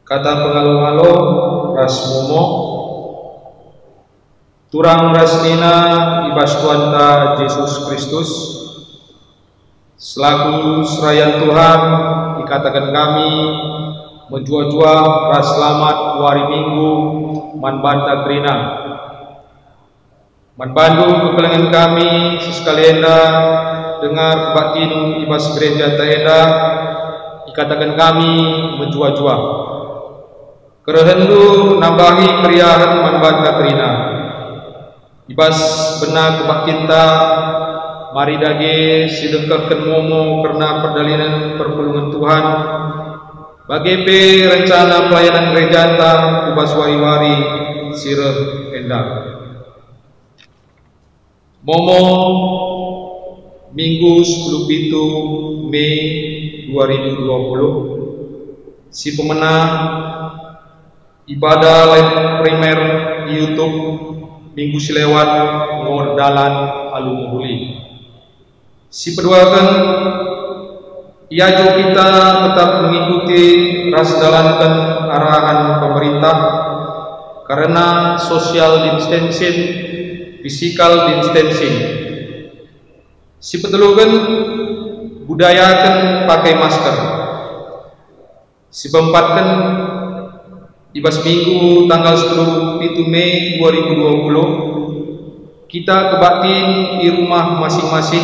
Kata pengalo-ngalo ras momo turang rasnina ibas Tuanta Yesus Kristus selaku serayan Tuhan dikatakan kami menjua-jua ras selamat wari minggu manbanta krina manbandu kekelengan kami sesekalienda dengar batin ibas gereja taenda dikatakan kami menjua-jua kerehendu nambahi kriahan manbanta krina ibas benak kebak kita mari dage sidengkahkan momo karena perdalinan perpulungan Tuhan bagi rencana pelayanan gereja ta ubas wari-wari sireh endah momo minggu 17 Mei 2020 si pemenang ibadah live primer di YouTube minggu silewat ngor dalan alumuhuli si peduakan iajo kita tetap mengikuti ras dalankan arahan pemerintah karena social distancing physical distancing si petelukan budayakan pakai masker si pempatkan ibas minggu tanggal 10 Mei 2020 kita kebatin di rumah masing-masing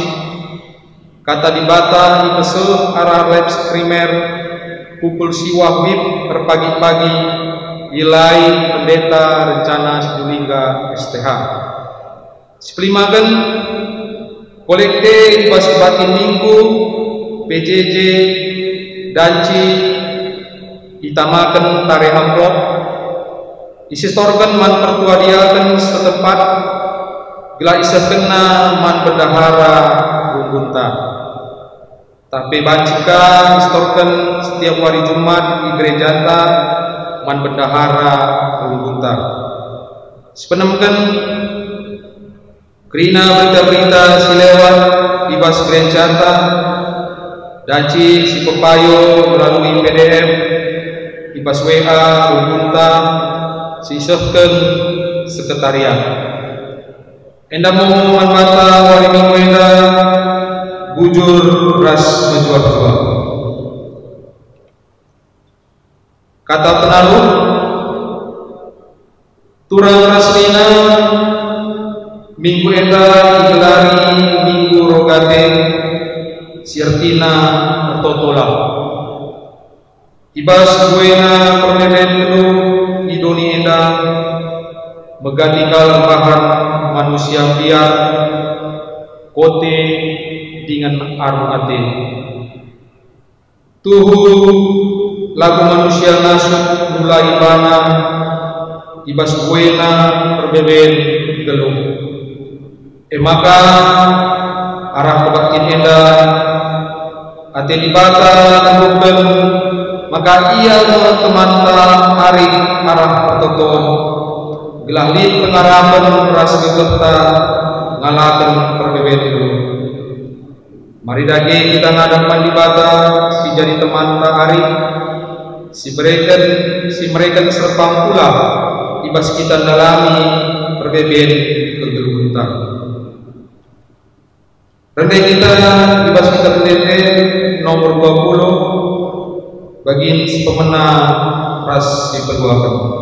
kata dibata ipese arah live primer pukul siwah wib perpagi-pagi ilai pendeta rencana sedulingga STH sepelimakan kolekte ibas kebatin minggu PJJ danci ditamakan tarikh amplop disistorkan man pertuadiakan setempat gila isa kena man bendahara gunta tapi bancika istorkan setiap hari Jumat di gereja ta man bendahara gunta sepenemkan kerina berita-berita silewat ibas gereja ta daci si pepayo melalui PDF ibas WA gunta sisehkeun sekretariat enda momongan mata wari minggu enda bujur ras menjua-jua kata penaruh turang rasmina minggu enda digelari minggu rogate sirtina totola ibas buena perbedaan dulu di dunia enda megati kalembahan manusia biar kote dengan aru ate tuhu lagu manusia nasuk mulai bana ibas buena perbedaan dulu maka arah kebaktin enda ate dibata bukan maka ia teman-teman hari arah pertoton gelahlit pengarapan ras gegeta ngalakan perbedaan itu mari dage kita ngadap mandibata si jadi teman tak hari si mereka serpang pula ibas kita dalami perbedaan kegeluta rendai kita ibas kita pendete nomor 20 bagi si pemenang ras diperduakan.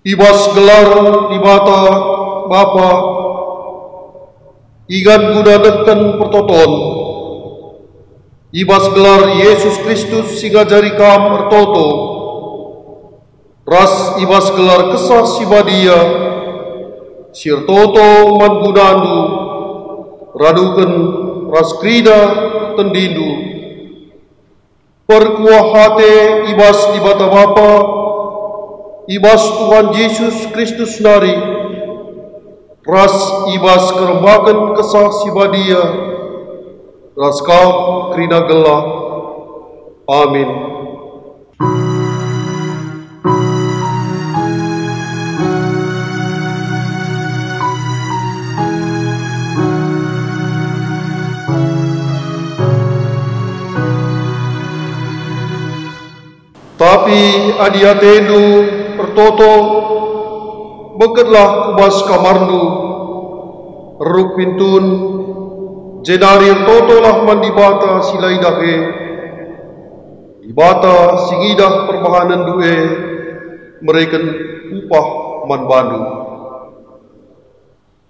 Ibas gelar di mata Bapa, igan guna neken pertoton. Ibas gelar Yesus Kristus singa jari kam ertoto. Ras ibas gelar kesah sibadia, sirtoto man gunandu, raduken ras krida tendindu. Perkuah hate ibas di mata Bapa, ibas Tuhan Yesus Kristus nari, ras ibas kerembakan kesah sibadia, ras kam krina gelah. Amin. Tapi adia tendu pertoto begetlah kubas kamarnu eruk pintun jenarir toto lah mandibata silai dahe dibata singidah perbahanan due mereken upah man bandu.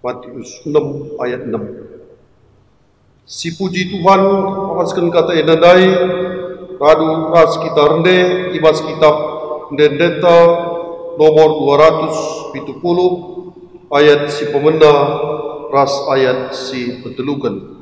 Matius 6 ayat 6. Si puji Tuhan pakaskan kata enandai radu ras kita rende ibas kitab Ndendeta nomor 270 ayat si pemenda ras ayat si petelukan.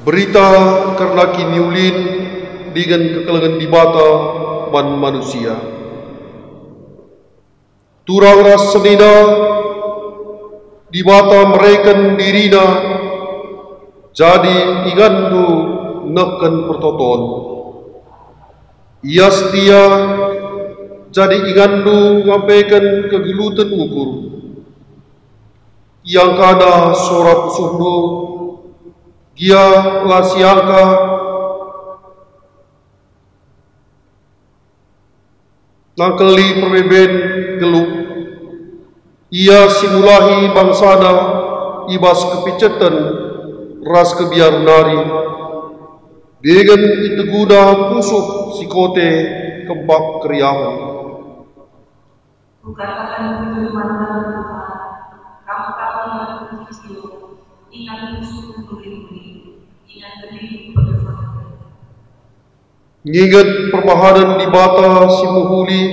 Berita karena kiniulin dengan kekelengan di mata man manusia. Turang ras senina di mata mereka dirina jadi igandu neken pertoton. Ia setia jadi igandu ngampaikan kegelutan ukur. Yang kana sora pusuhdu ia lasiangka nangkeli perbeben geluk. Ia simulahi bangsana ibas kepicetan ras kebiar nari. Dengan itu guna pusuh sikote kembak keriahan. Kukatakan firman Tuhan, kamu yang Kristus, ingat musuh beri-beri, ingat beri pada. Ngingat perbahanan di bata si muhuli,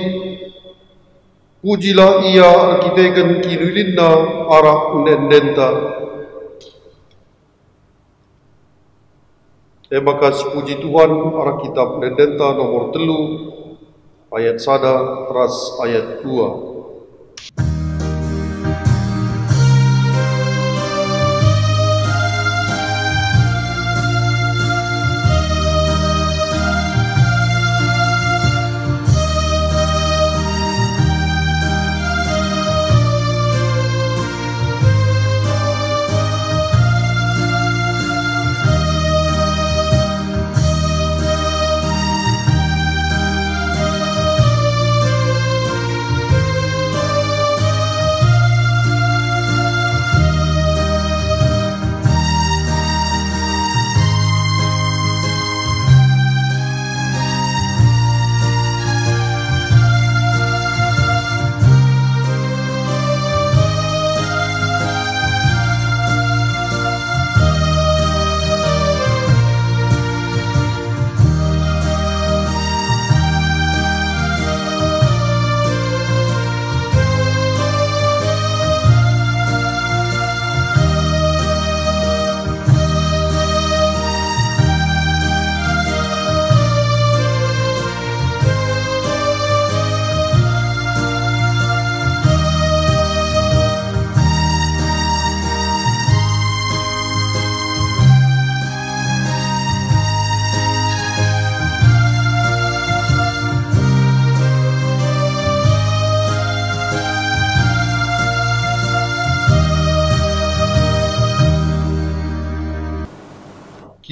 pujilah ia arkiteken kinulinna arah Ndendeta. Terima kasih puji Tuhan arah kitab Ndendeta nomor 3 ayat 1 teras ayat 2.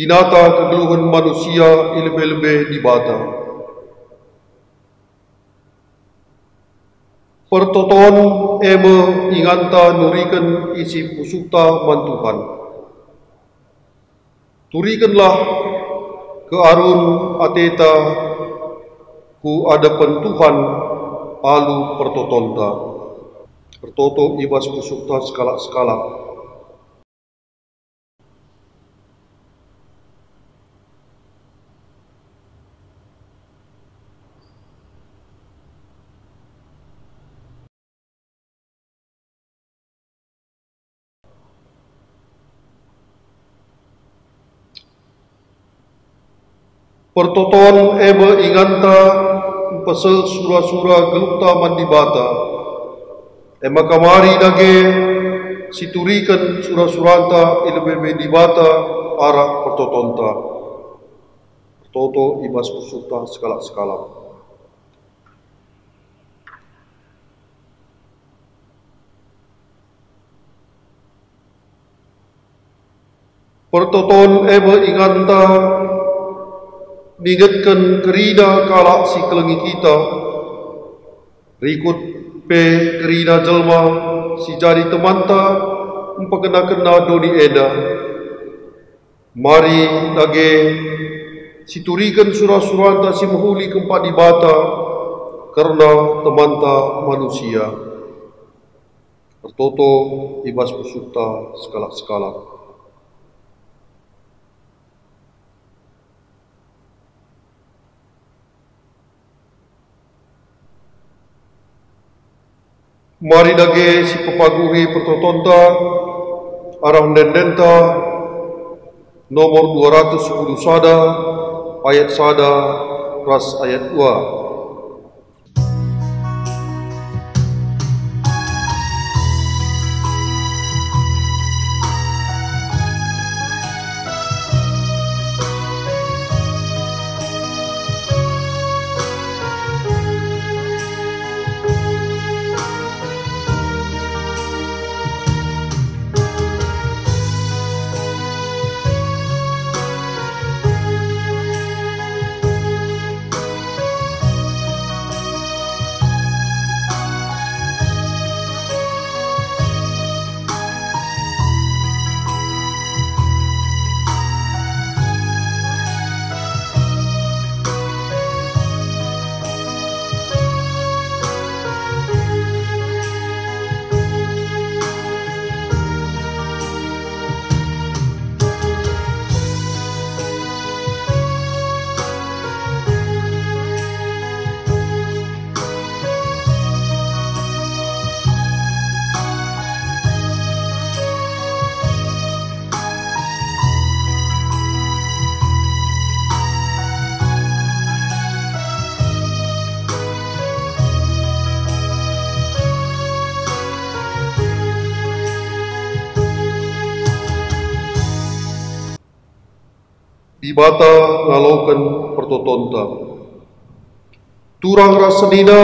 binata kegeluhan manusia ilebe-lebe di bata. Pertoton eme inganta nurikan isi pusukta mantuhan. Turikanlah ke arun ateta ku ada pentuhan alu pertotonta. Pertoto ibas pusukta skala-skala. Pertoton eme inganta pasal sura-sura gelukta mandibata. Ema kamari dage siturikan sura-suranta ilebe dibata arah pertotonta. Pertoto ibas pusukta skala-skala. Pertoton eme inganta ningatkan kerida kalak si kelengi kita, rikut pe kerida jelma si jadi temanta empakena-kena doni eda. Mari dage siturikan surah-suranta si menghuli keempat di bata karena temanta manusia. Pertoto ibas pusukta skala-skala. Mari dage si pepaguhi pertotonta arah dendenta nomor 210 sada ayat sada ras ayat 2. Di bata ngalaukan pertotonta. Turang rasenina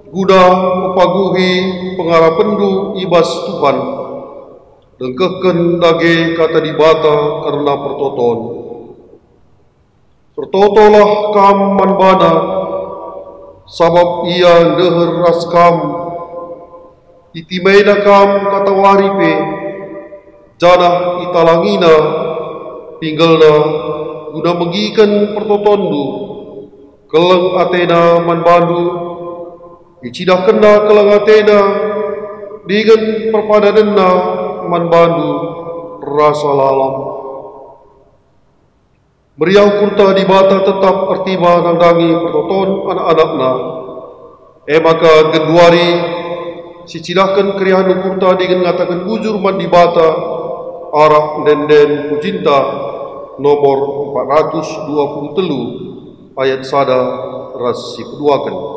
guna mepaguhi pengarapendu ibas Tuhan. Dengkehken dage kata di bata karena pertoton. Pertotolah kam manbana sabab ia deher ras kam. Itimaina kam kata waripe janah italangina tinggalna guna megikan pertotondu keleng atena manbandu icidah kena keleng atena dengan perpadadanna manbandu rasa lalam meriah kurta di bata tetap ertima nangdangi pertoton anak-anakna maka genduari si cidahkan kerihan kurta dengan ngatakan bujur man di bata arah denden pucinta nomor 423 ayat sada ras si keduakan.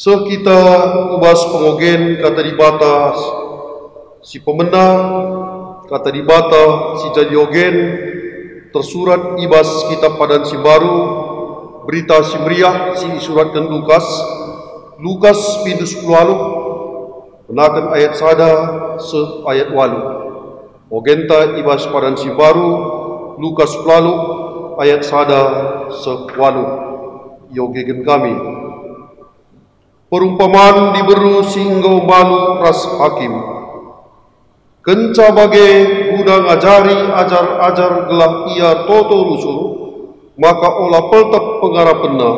Kita ubas pengogen kata di batas si pemenang kata di bata si jadi ogen tersurat ibas kitab padan si baru berita si meriah si suratkan Lukas pintu 10 menakan ayat sada se ayat 8 ogenta ibas padan si baru Lukas 10 ayat sada se 8 yogegen kami perumpamaan diberu singgo malu ras hakim kenca bage guna ngajari ajar gelah ia toto rusur maka olah peltep pengarapenna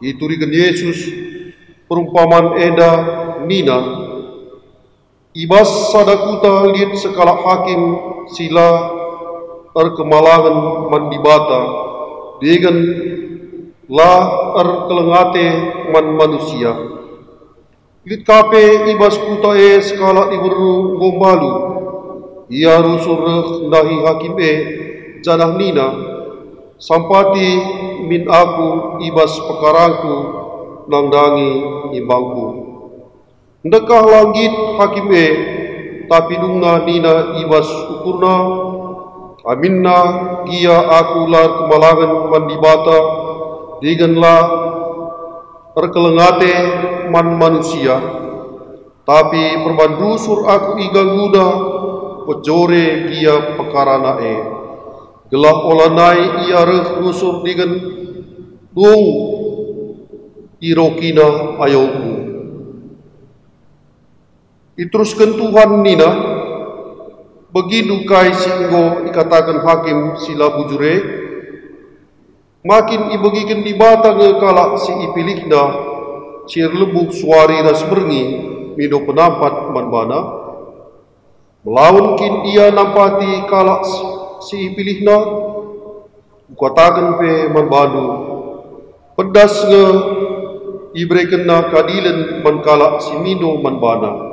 itu rigen Yesus perumpamaan eda nina ibas sadakuta liat sekala hakim sila kemalangan mandibata dengan la kelengate man manusia lit kape ibas kuta skala iberu gombalu ia rusur nahi hakim janah nina sampati min aku ibas pekarangku nangdangi imbangku ndekah langit hakim tapi dungna nina ibas ukurna aminna kia aku lar kemalangan mandibata digenlah perkelengate man manusia tapi perbandusur aku igangguda pejore kia pekaranae gelah olanai ia reh rusur dengan dung irokina ayoku iteruskan Tuhan nina begitu kai singgo ikatakan hakim sila bujure makin ibagikan di bata ngekala si ipilihna cir lebuk suari ras berngi mido penampat manbana melawan kin ia nampati kala si ipilihna ukatakan pe manbanu pedas nge ibrekenna kadilen mankala si mido manbana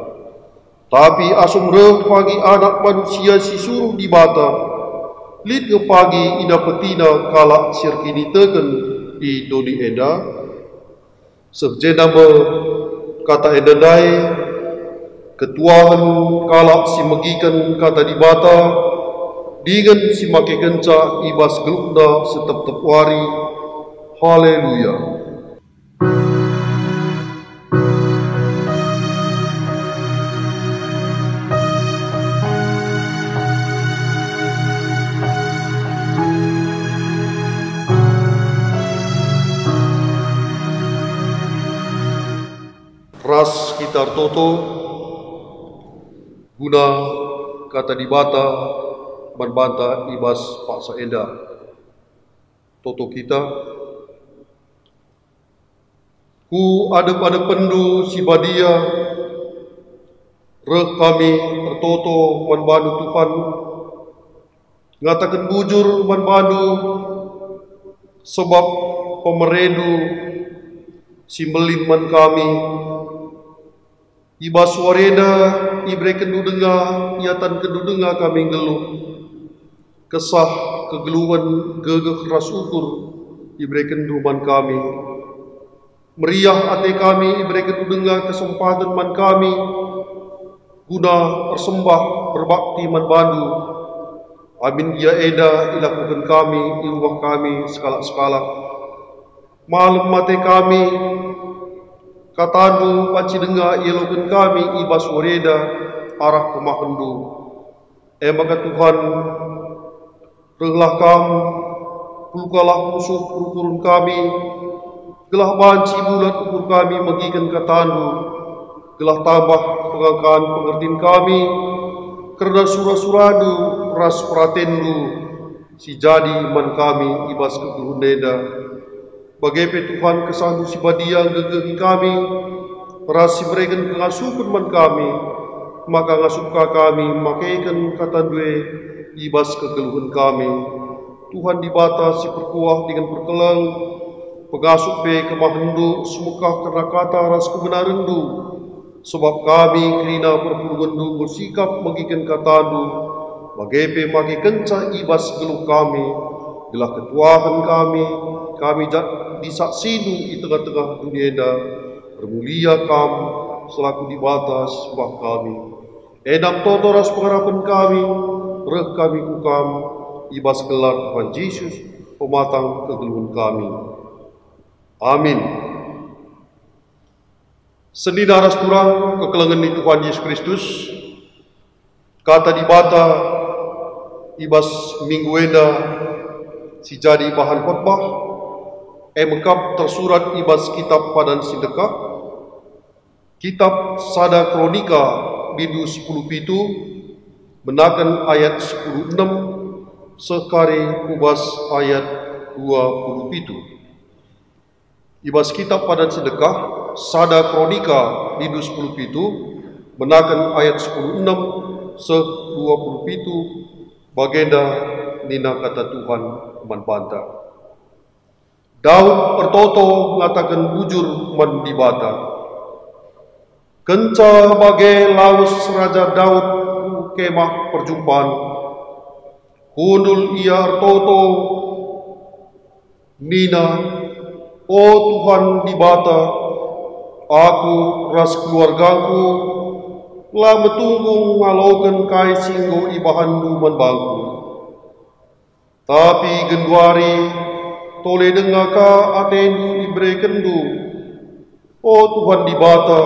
tapi asum reh pagi anak manusia si suruh di bata lid ke pagi ida petina kala sirkini teken di doni eda sebjena kata eda dai ketuahan kala si megikan kata di bata dengan si make kenca ibas gelukna setep-tep wari haleluya. Ras kita toto guna kata di bata berbanta ibas paksa eda toto kita ku ada pendu si badia rek kami tertoto manbandu Tuhan ngatakan bujur manbandu sebab pemeredu simbelin man kami ibas wareda ibre kendu denga iatan kendu denga kami geluh kesah kegeluhan gegeh ras ukur ibre kendu man kami meriah ate kami ibre kendu denga kesempatan man kami guna persembah berbakti man bandu amin ia eda ilakukan kami di rumah kami sekala-sekala malam mate kami katandu paci denga ialokan kami ibas wareda arah ke mahendu maka Tuhan reglah kamu pulukalah musuh ukurun kami gelah banci bulat ukur kami megikan katandu gelah tambah pengangkaan pengertian kami karena surah-suradu ras pratendu si jadi man kami ibas kegeluhan neda bagaimana Tuhan kesandu si badia gegehi kami rasi mereka pengasupan man kami maka ngasuka kami makaikan kata dua ibas kegeluhan kami Tuhan dibata si perkuah dengan perkelang pengasup pe kemahendu semukah karena kata ras kebenaran du sebab kami kerina perpuluhan du bersikap magikan katandu bagaimana maki kenca ibas geluh kami gelah ketuahan kami disaksidu di tengah-tengah dunia dah bermulia kam selaku di batas sembah kami. Edam totoras pengharapan kami, reh kami kukam, ibas gelar Tuhan Yesus, pematang kegeluhan kami. Amin. Seni daras turang kekelengan di Tuhan Yesus Kristus, kata di bata, ibas minggu eda, si jadi bahan khotbah, mengkap tersurat ibas kitab padan sedekah, kitab Sada Kronika Bidu 10 menakan ayat 16 sekari ubas ayat 27. Ibas kitab padan sedekah Sada Kronika Bidu 10 menakan ayat 16 se 27 bagenda nina kata Tuhan manbanta. Daud pertoto mengatakan bujur man dibata. Kenca bagai laus Raja Daud kemah perjumpaan. Hundul ia artoto nina, o Tuhan dibata, aku ras keluargaku lah metunggung ngaloken kai singgo ibahandu manbangku. Tapi genduari tole dengaka atendu ibrekendu, o Tuhan dibata,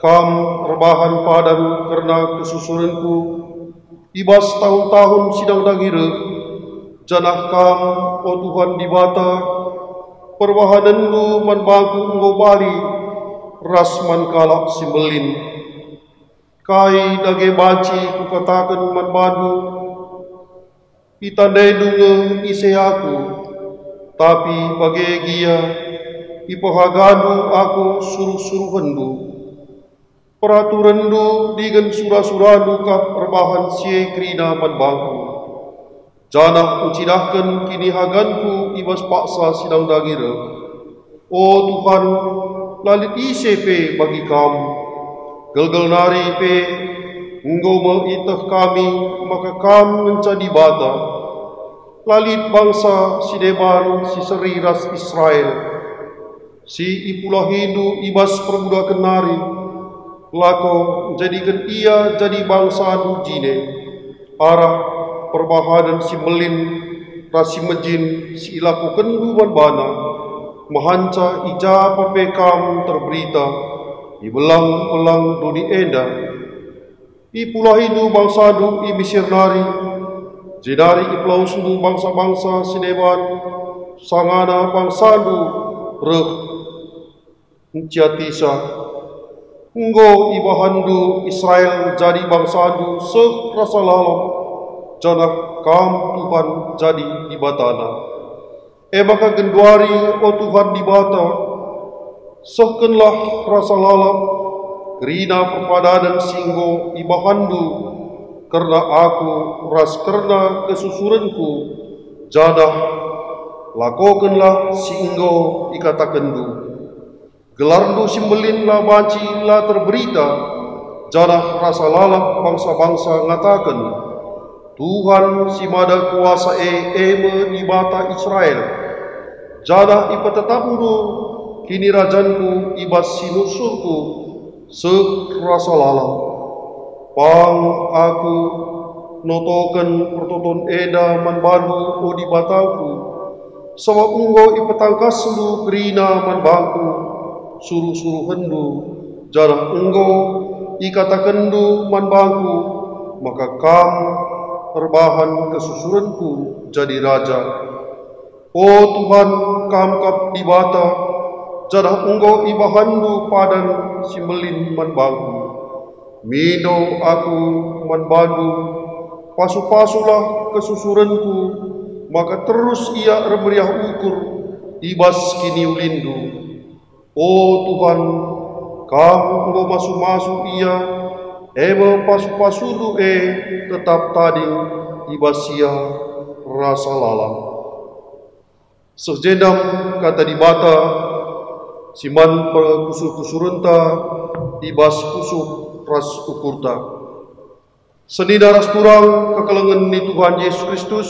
kam rebahan padan karena kesusuranku, ibas tahun-tahun sidang dagire, janah kam, o Tuhan dibata, perwahananmu manbangku ngobali, ras mankalak simbelin, kai dage banci kukatakan manbadu, itandai dunga ise aku, tapi bagi gia, ipahagadu aku suruh-suruhandu, peraturandu dengan surah-surahdu kap perbahan siye krina manbangku, janah ucidahkan kini haganku ibas paksa sidang dagira, o Tuhan lalit ise pe bagi kamu, gelgel nari pe, engkau mengitah kami, maka kami mencadi bata. Lalit bangsa si deban, si seri ras Israel, si ipulah Hindu ibas perbudakan nari, lako jadikan ia jadi bangsa dujine, arah perbahadan si melin, rasi mejin, si ilaku kenduan bana, mahanca ijapa pe kam terberita, ibelang-belang duni enda, ipulah Hindu bangsa du ibisir nari, jedari iplau sudu bangsa-bangsa sineban, sangana bangsa du reh nciatisa, nggo ibahandu Israel jadi bangsa du serasa lalam, janah kam Tuhan jadi dibatana. Maka genduari o Tuhan dibata, sehkenlah rasa lalap, kerina perpadanan singgo ibahandu, karena aku ras karena kesusuranku, jadah lakokenlah singgo ikatakendu, gelardu simbelin la banci la terberita, jadah rasa lalap bangsa-bangsa ngatakan, Tuhan si mada kuasa eme di bata Israel, jadah ipatetamdu kini rajanku ibas sinusurku serasa lalang. Pang aku notokan pertoton eda manbandu o di bataku, sawa unggo ipetangkas lu kerina manbangku, suruh-suruhandu, jarah unggo ikatakandu manbangku, maka kam perbahan kesusuranku jadi raja. O Tuhan kam kap di bata, jarah unggo ibahandu padan simbelin manbangku. Mido aku manbadu, pasu-pasulah kesusuranku, maka terus ia remeriah ukur, ibas kini ulindu. O Tuhan, kamu engkau masu-masu ia, ema pasu-pasudu tetap tading, ibas ia rasa lalang. Sejendam kata di bata, siman kusur-kusurunta, ibas kusuk ras ukurta. Seni daras turang kekelengan ni Tuhan Yesus Kristus,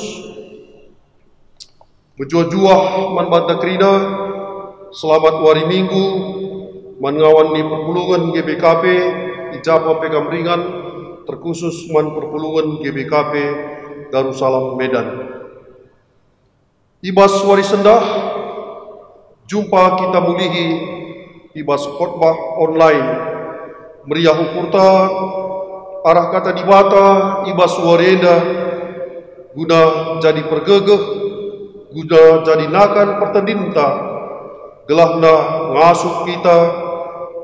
berjuah-juah manbanta kerina, selamat wari minggu, mangawan ni perpulungan GBKP ijapa pegam ringan terkhusus man perpulungan GBKP Darussalam Medan. Ibas wari sendah jumpa kita mulihi ibas khotbah online meriah ukurta arah kata dibata ibas warenda guna jadi pergegeh guna jadi nakan pertendinta gelahna ngasuh kita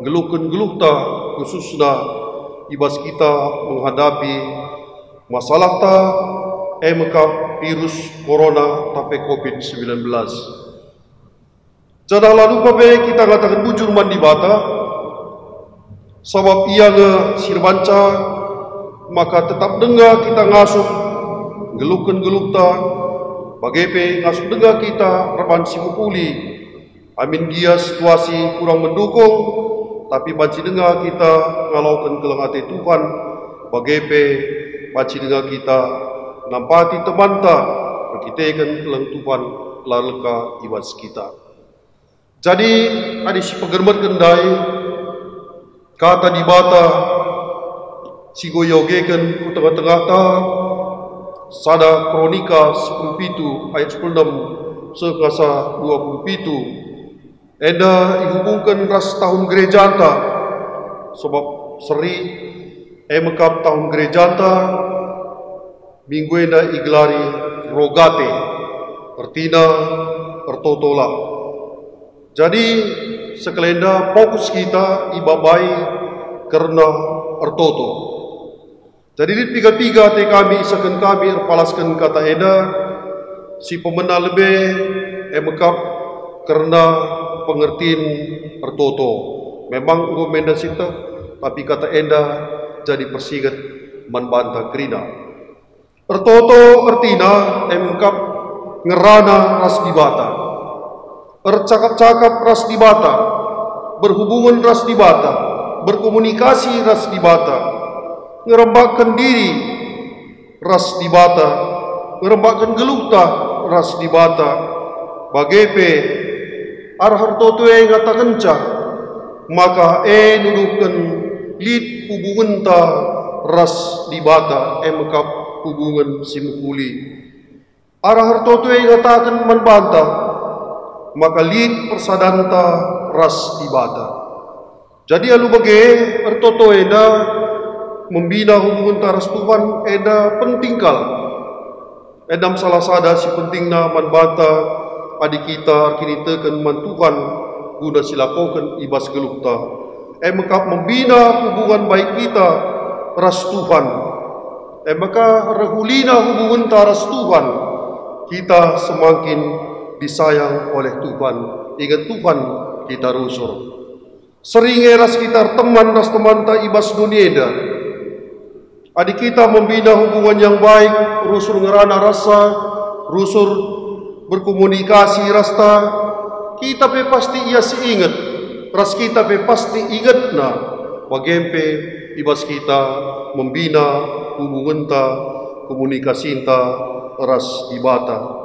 geluhkan geluhta khususna ibas kita menghadapi masalah ta virus corona tapi COVID-19. Jadah lalu pape kita katakan bujur mandi bata sebab ia nge sirbanca maka tetap dengar kita ngasuh geluhkan geluhta bagepe ngasuh dengar kita reban simukuli amin dia situasi kurang mendukung tapi banci dengar kita ngalaukan kelang hati Tuhan bagepe banci dengar kita nampati teman tak berkitakan kelang Tuhan laleka ibas kita. Jadi ada si pegermat kendai kata dibata si goyogekan ku tengah-tengah ta sada kronika 17 ayat 16 sekasa 27 enda dihubungkan ras tahun gereja ta sebab seri mekap tahun gereja ta minggu enda iglari rogate artina ertotola. Jadi sekelenda fokus kita ibabai karena ertoto. Jadi di tiga-tiga te kami isakan kami erpalaskan kata eda si pemena lebih mekap karena pengertian ertoto. Memang ngomenda sita tapi kata eda jadi persigat manbanta krina. Ertoto ertina mekap ngerana ras dibata. Ercakap-cakap ras dibata, berhubungan ras dibata, berkomunikasi ras dibata, ngerembakkan diri ras dibata, ngerembakkan geluhta ras dibata, bagepe arah hartoto yang kata kencah, maka nuduhkan lid hubungan ta ras dibata mekap hubungan simukuli. Arah hartoto yang katakan membantah maka lid persadanta ras dibata. Jadi alu bage ertoto eda membina hubungan taras Tuhan eda pentingkal. Edam salah sada si pentingna manbata adik kita kini tekan man Tuhan guna silakokan ibas gelukta. Mekap membina hubungan baik kita ras Tuhan. Maka rehulina hubungan taras Tuhan kita semakin disayang oleh Tuhan. Ingat Tuhan kita rusur. Sering ras kita teman ras teman ta ibas dunia eda. Adik kita membina hubungan yang baik, rusur ngerana rasa, rusur berkomunikasi rasta. Kita pe pasti ia ingat. Ras kita pe pasti ingat na bagempe ibas kita membina hubungan ta komunikasi ta ras ibata.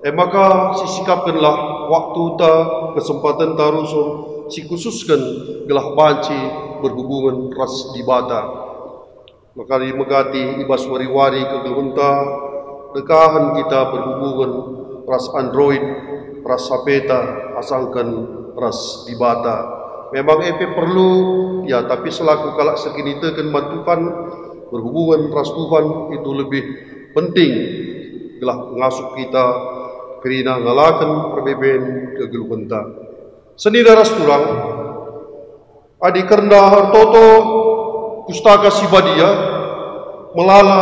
Maka sisikapkanlah waktu ta kesempatan ta rusur si khususkan gelah banci berhubungan ras dibata. Maka dimegati ibas wari-wari kegelunta dekahan kita berhubungan ras Android, ras sapeta, asangkan ras dibata. Memang perlu ya tapi selaku kalak sekini teken mantukan berhubungan ras Tuhan itu lebih penting gelah ngasuh kita kerina ngalakan perbeben kegelunta. Seni daras turang adi karena hartoto pustaka sibadia melala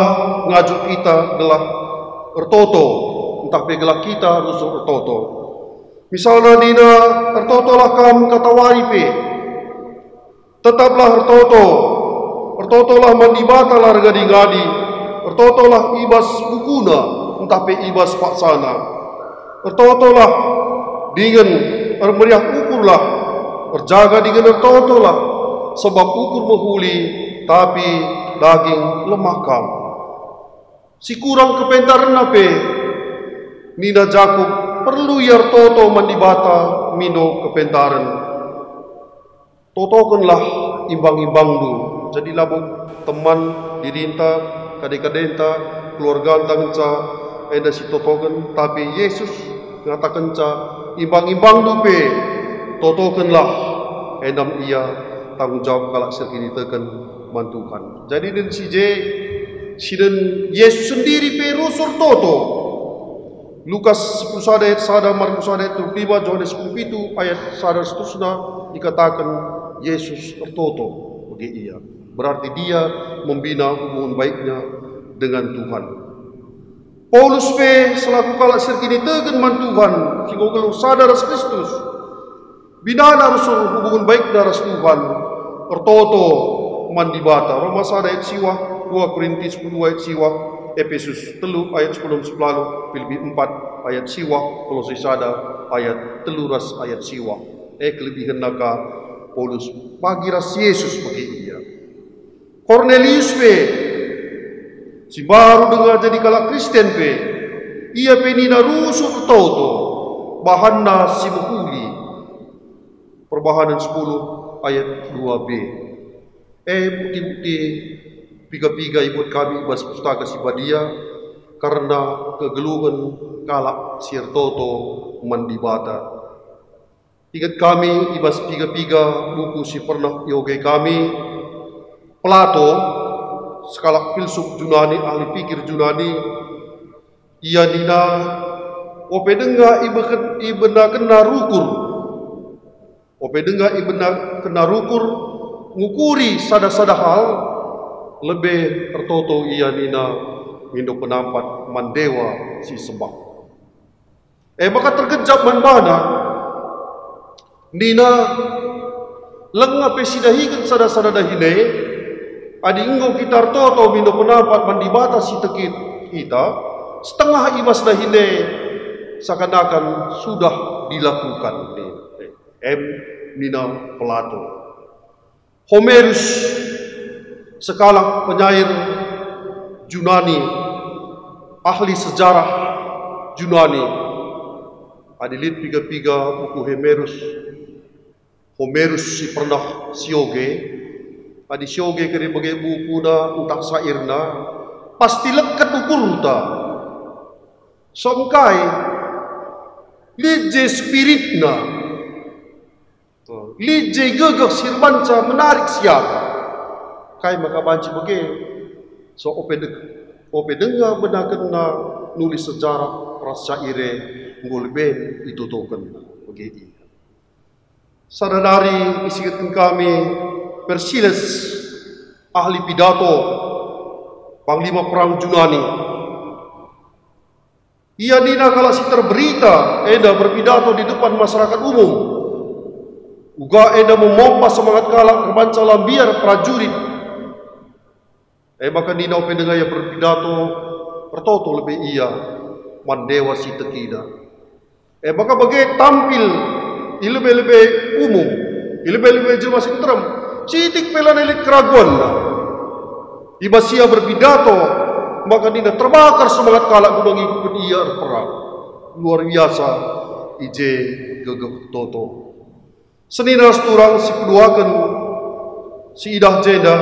ngajuk kita gelah ertoto entah pegelah kita rusuk ertoto. Misalnya dina ertoto lah kam kata waripe tetaplah ertoto lah mandibata lah regadi-gadi ertoto lah ibas bukuna entah pe ibas paksana ertoto lah dengan meriah ukurlah berjaga dengan ertoto lah sebab ukur menghuli tapi daging lemah kam. Si kurang kepentaran nape Nina Jakub perlu yar toto mandibata mino kepentaran. totokanlah imbang-imbang du. Jadi labuk teman dirinta, kadek-kadenta, keluarga tangca, eda si totokan. Tapi Yesus mengatakan ca imbang-imbang du pe, totokanlah edam ia tanggung jawab kalak serkini tekan bantukan. Jadi dan si dan Yesus sendiri pe rusur toto. Lukas 10 ayat 1, Markus ayat 25, Yohanes 10 ayat 1 seterusnya dikatakan Yesus tertoto bagi ia. Berarti dia membina hubungan baiknya dengan Tuhan. Paulus pe selaku kalak serkini tegan man Tuhan, sehingga kalau sadar Kristus, binana rusul hubungan baik daras Tuhan, tertoto mandibata. Roma 1 ayat siwa, 2 Korintus 10 ayat siwa, Efesus 3 ayat 10 Filipi 4 ayat siwa, Kolose 1 ayat 13 ayat siwa. Kelebihan naka Paulus bagi ras Yesus bagi ia. Cornelius pe si baru dengar jadi kalak Kristen pe, ia pe nina rusuk toto bahanna si muhuli. Perbahanan 10 ayat 2b. Bukti-bukti piga-piga ibut kami bas pustaka si badia karena kegeluhan kalak sirtoto mandibata. Ingat kami ibas piga-piga buku si pernah yoge kami Plato, sekalak filsuf Yunani, ahli pikir Yunani, ia nina ope denga ibena kena rukur, ope denga ibena kena rukur ngukuri sada-sada hal lebih tertoto ia nina mindo penampat mandewa si sembah. Maka terkejap manbana nina lengah pesidahikan sada-sada dahile adi engkau kita tertoto mindo penampat mandibata si tekit kita setengah ibas dahile seakan-akan sudah dilakukan. Nina Plato. Homerus sekalak penyair Yunani, ahli sejarah Yunani, adilit piga-piga buku Homerus si pernah sioge, adi sioge kiri bagai buku na utak sairna, pasti lekat ukurta, songkai, lije spiritna, lije gegak sirbanca menarik siapa. Kai maka banci bagi so ope dengar benar kena nulis sejarah prasyaire ngulben itu token bagi sadari isikan kami Persiles ahli pidato panglima perang Yunani. Ia dina kala si terberita eda berpidato di depan masyarakat umum. Uga eda memompa semangat kalak kebanca lambiar prajurit. Maka dina ope dengar ia berpidato tertoto lebih ia mandewa si tekida. Maka bagai tampil lebih umum, lebih jelas interam. Citik pelan elik keraguan lah. Ibas ia berpidato, maka dina terbakar semangat kalak guna ngikut ia perang. Luar biasa, ije gegek toto. Senina seturang si keduakan si idah jeda.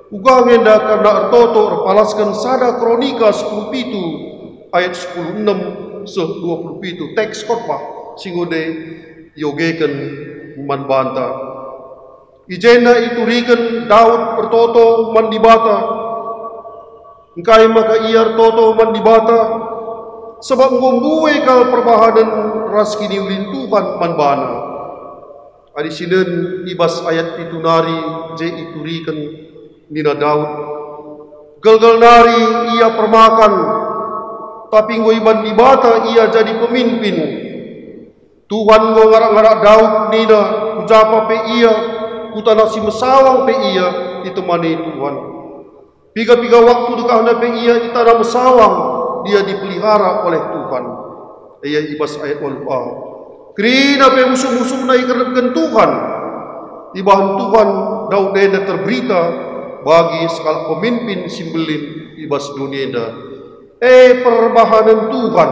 Uga ngenda karena ertoto erpalaskan sada kronika 10 ayat 10:6 se-27 teks khotbah singode yogeken manbanta. Ijena iturikan Daud ertoto mandibata. Engkai maka ia ertoto mandibata sebab ngombuwe kal perbahanan raskini ulin Tuhan manbana. Adi sinen ibas ayat itu nari je iturikan nina Daud. Gelgel nari ia permakan, tapi ngoi mandibata ia jadi pemimpin. Tuhan ngo ngarak-ngarak Daud nina ujapa pe ia, utana si mesawang pe ia ditemani Tuhan. Piga-piga waktu dekahna pe ia itana mesawang, dia dipelihara oleh Tuhan. Ia ibas ayat 1. Krina pe musuh-musuh na ikerepkan Tuhan. Ibahan Tuhan Daud dena terberita bagi sekal pemimpin simbelin ibas dunia dah. Perbahanan Tuhan.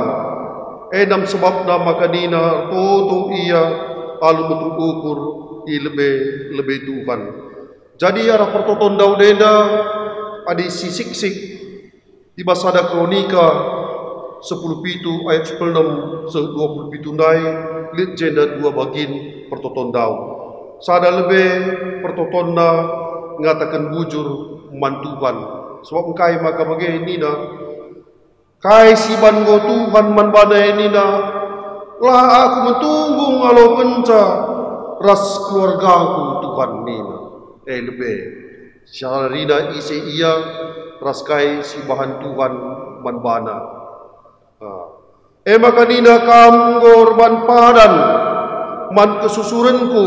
Nam sebab nama kadina toto ia alu betul ukur i lebih Tuhan. Jadi arah pertoton daudenda adi sisik-sik di basada kronika 10:7 ayat 16 se-27 nai lit jenda 2 bagin pertoton daud. Sada lebih pertoton na ngatakan bujur mantuhan. Sebab engkai maka bagai ini na kai siban go Tuhan man bana ini na lah aku mentunggu ngalau kenca ras keluargaku Tuhan nina. Lebih syarina isi iya ras kai si bahan Tuhan man bana. Maka nina kam ngorban padan man kesusurenku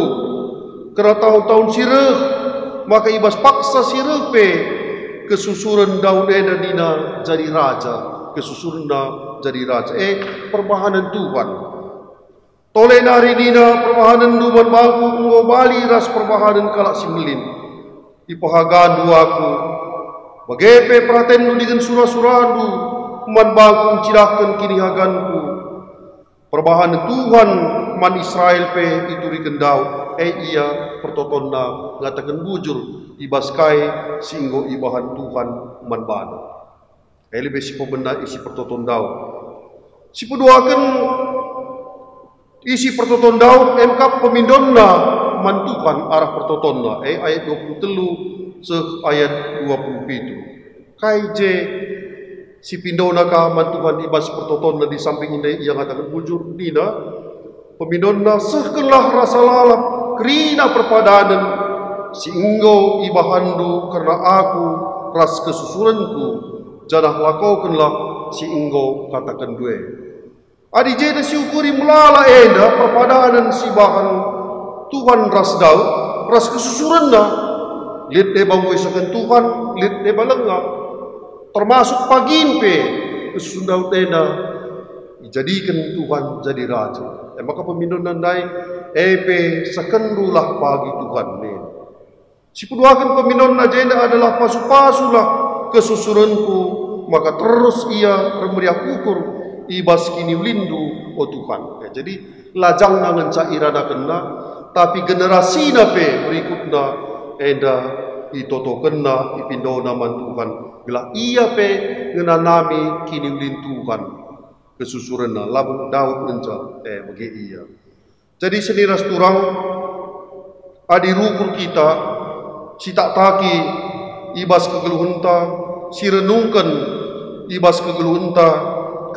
kera tahun-tahun sireh maka ibas paksa sireh pe kesusuren Daud nina jadi raja, kesusurna jadi raja. Perbahanan Tuhan. Tole nari nina perbahanan duman bangku nggo bali ras perbahanan kalak simlin. Ipahagan duaku. Bagepe pratendu dengan surah-surahdu man bangku cidahkan kini haganku. Perbahanan Tuhan man Israel pe iturikan Daud. Iya pertotonna ngatakan bujur ibaskai singgo ibahan Tuhan man bana. Lebih si pembenda isi pertoton Daud. Si peduakan isi pertoton Daud MK pemindonna man Tuhan arah pertotonna. Ayat 23 se ayat 27. Kai je si pindona ka man Tuhan ibas pertotonna di samping ini yang ngatakan bujur dina pemindonna sekelah rasa lalap kerina perpadanan si engkau ibahandu karena aku ras kesusuranku janah lakaukanlah si engkau katakan dua. Adi jeda syukuri melala enda perpadanan si bahan Tuhan ras Daud ras kesusuranna lihat deba wesakan Tuhan lihat deba lengah termasuk pagin pe kesusun Daud enda dijadikan Tuhan jadi raja. Maka pemindunan nai pe sekendulah pagi Tuhan ni. Si peduakan pemindunan agenda adalah pasu-pasulah kesusuranku maka terus ia remeriah ukur ibas kini lindu oh Tuhan. Jadi lajang nangan cairana kena tapi generasi na pe berikutna enda itoto kena ipindona man Tuhan bila ia pe ngenanami kini lindu Tuhan kesusuranna labun Daud ngenca bagi iya. Jadi seniras turang adi rukur kita si tak taki ibas kegeluhenta si renungkan ibas kegeluhenta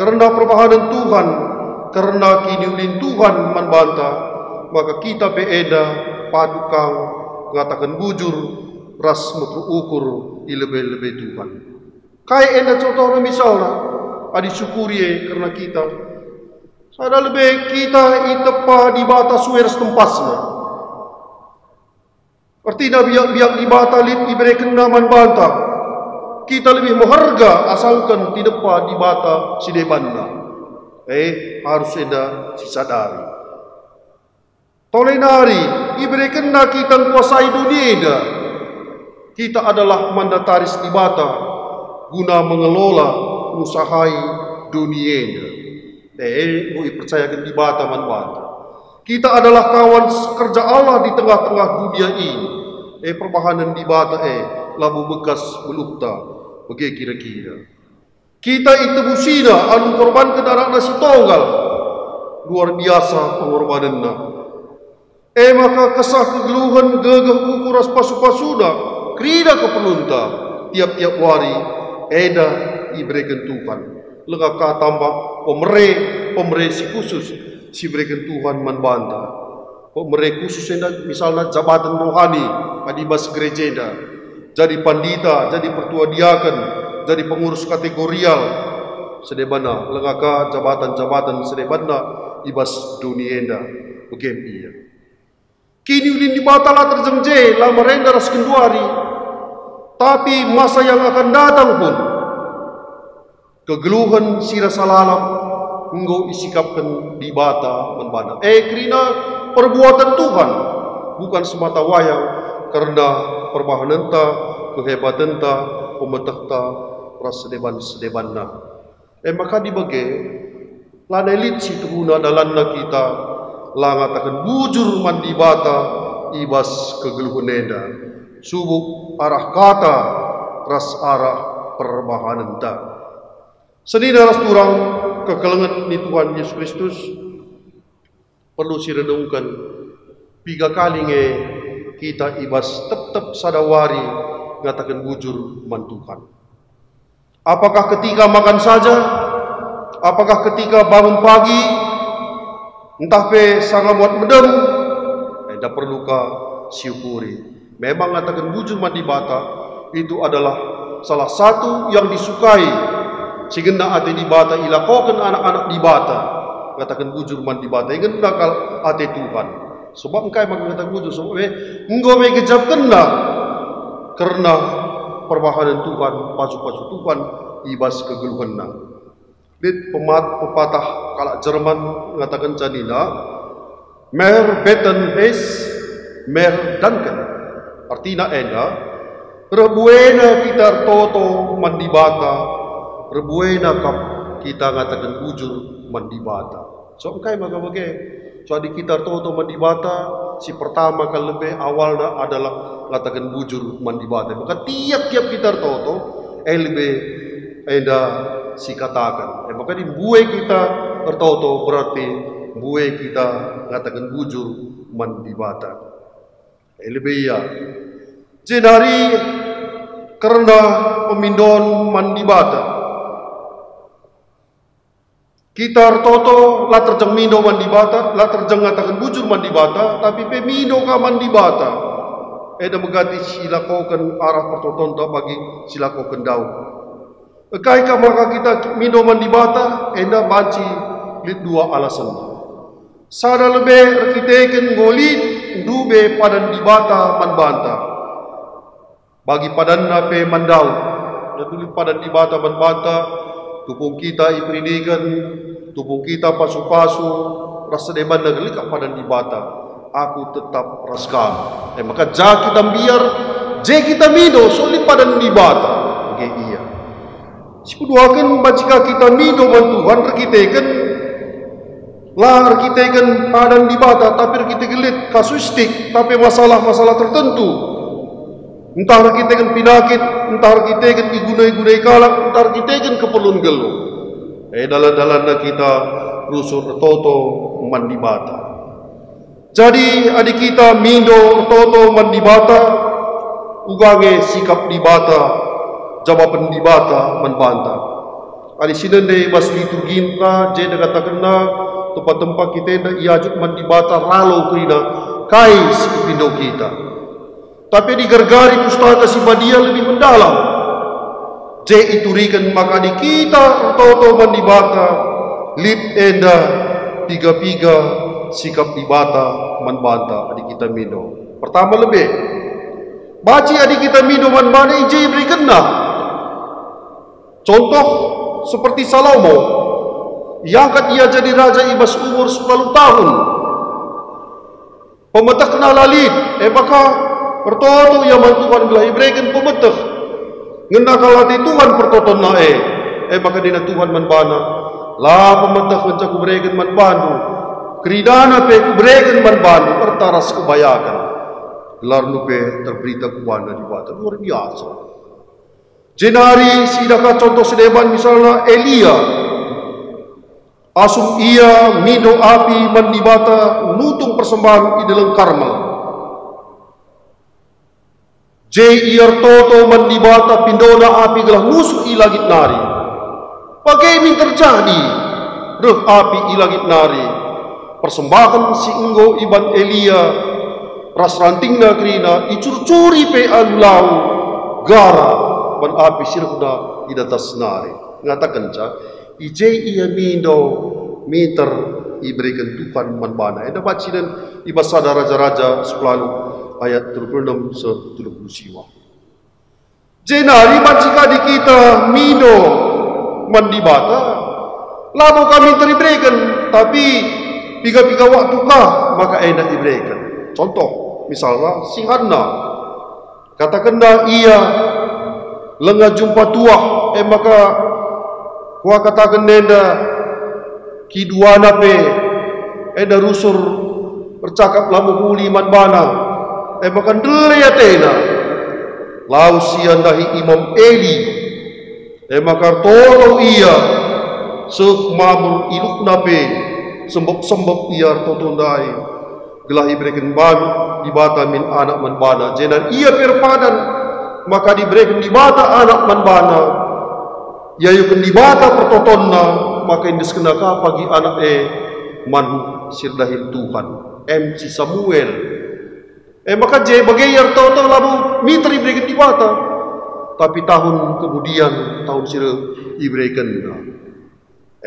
karena perbahanan Tuhan karena kini ulin Tuhan man banta maka kita beeda patukang ngatakan bujur ras metru ukur ilebe-lebe Tuhan. Kai enda contohnya misalnya adi syukuri karena kita sada lebih kita itepa di batas suer setempasna. Artinya biak di batalit diberikan naman banta. Kita lebih mengharga asalkan tidak pa di bata sidebanna. Harus ada sisadari. Tolenari diberikan na kita kuasai dunia. Kita adalah mandataris di bata guna mengelola usahai dunia. Mau percayakan di bata man bata. Kita adalah kawan kerja Allah di tengah-tengah dunia ini. Perbahanan di bata labu bekas belukta. Bagi kira-kira. Kita itu busina anu korban kendaraan nasi tonggal. Luar biasa pengorbananna. Maka kesah kegeluhan gegah ukuras pasu-pasuna. Krida keperlunta. Tiap-tiap wari. Eda diberikan Tuhan. Lengkap tambah pemere si khusus si berikan Tuhan man banta. Pemere khusus misalnya jabatan rohani adibas gereja, jadi pandita, jadi pertua diaken, jadi pengurus kategorial sedebana lengkap jabatan-jabatan sedebana ibas dunia enda begempi. Kini ulin di batala terjemje lama renda ras kenduari, tapi masa yang akan datang pun kegeluhan sira salalam engkau isikapkan di bata membana. Kerina perbuatan Tuhan bukan semata wayang karena perbahananta, kehebatanta, pemetakta, prasedeban-sedebanna. Maka dibagi lanelit si tuhuna dalanna kita langatakan bujur man di bata ibas kegeluhan nenda. Subuk arah kata ras arah perbahanan ta. Senina ras turang kekelengan ni Tuhan Yesus Kristus perlu sirenungkan 3 kali nge kita ibas tetap sadawari ngatakan bujur man Tuhan. Apakah ketika makan saja? Apakah ketika bangun pagi? Entah pe sangat medem? Tidak perluka syukuri. Memang ngatakan bujur man di bata itu adalah salah satu yang disukai. Sehingga ate di bata ilakokan anak-anak di bata. Ngatakan bujur man di bata. Ingin nakal ate Tuhan. Sebab engkau mengatakan bujur. Sebab engkau mengejap kena. Karena perbahanan Tuhan, pasu-pasu Tuhan, ibas kegeluhan na. Dit pepatah kalak Jerman mengatakan canina, mer beten es, mer danken. Artinya enda, rebuena kita toto mandibata, rebuena kap kita ngatakan bujur mandibata. So engkau maga-maga, so di kita toto mandibata, si pertama kali lebih awalnya adalah ngatakan bujur mandibata. Maka tiap-tiap kita toto, lebih enda si katakan. Maka di buai kita tertoto berarti buai kita ngatakan bujur mandibata. Lebih ya. Jenari karena pemindon mandibata. Kita tertoto la terjeng mindo mandibata, la terjeng ngatakan bujur mandibata, tapi pemindo ka mandibata. Eda megati silakokan arah pertoton bagi silakokan daun. Kaika maka kita minuman di bata, enda banci lit 2 alasan. Sada lebih rekiteken ngolit dube padan di bata manbanta. Bagi padan nape mandau, dulu padan di bata manbanta, tupung kita ipridikan, tupung kita pasu-pasu, rasa deman negeri kak padan di bata. Aku tetap raskam. Maka ja kita biar, je kita mido sulit padan di bata. Oke iya. Sipuduakan bacika kita mido Tuhan rekiteken lah rekiteken padan di bata tapi rekiteken lit kasuistik tapi masalah-masalah tertentu entah rekiteken pinakit entah rekiteken igunai-gunai kalak entah rekiteken keperluan gelu dalan-dalan kita rusur toto man di bata. Jadi adik kita mido toto man di bata ugange sikap di bata jawaban di bata membantah. Ali sinende bas liturginta je katakan na tempat-tempat kita nda iajut man di bata ralo krina kai sipindo kita. Tapi di gergari pustaka si badia lebih mendalam. Je iturikan maka di kita toto man di bata lip enda piga-piga sikap di bata membantah adik kita mindo. Pertama lebih baci adik kita mindo man bana ije berikan na. Contoh seperti Salomo yang angkat ia jadi raja ibas umur 10 tahun. Pemetak kena lalit, maka pertoto yang Tuhan belah ibrekan pemetak. Ngena kalati Tuhan pertoton nae, maka dina Tuhan manbana. La pemetak mencaku ibrekan manbandu. Keridana pe ibrekan manbandu pertaras kebayakan. Gelar nupe terberita kubana di bata luar biasa. Jenari sidaka contoh sedeban misalnya Elia. Asum ia mido api mandibata nutung persembahan di dalam Karmel. Iar toto mandibata pindona api gelah musuh i langit nari. Bagaimana terjadi? Reh api i langit nari. Persembahan si enggo iban Elia ras rantingna krina icur-curi pe alulau gara ban api sirhuna idatas nari. Ngatakan ca ije ia mindo meter iberikan Tuhan manbana. Eda baci dan ibasada raja-raja 10 ayat 36 se-30 siwa. Jenari bacika di kita mindo mandibata. Labo kami teriberikan tapi piga-piga waktu kah maka enak diberikan. Contoh misalnya si Hana katakanlah ia lengah jumpa tua, maka gua katakan nenda kiduana pe, rusur bercakap lamu huli man bana, makan dele atena lau siandahi Imam Eli makar tolo ia semabur iluk nabe sembok ia totondai gelah diberikan ban di bata min anak manbana jenan ia perpadan maka diberikan di bata anak manbana yayukan di bata pertotonna maka indis kenaka pagi anak man sirdahin Tuhan MC Samuel maka je bagayar toto labu minta diberikan di bata tapi tahun kemudian tahun sira diberikan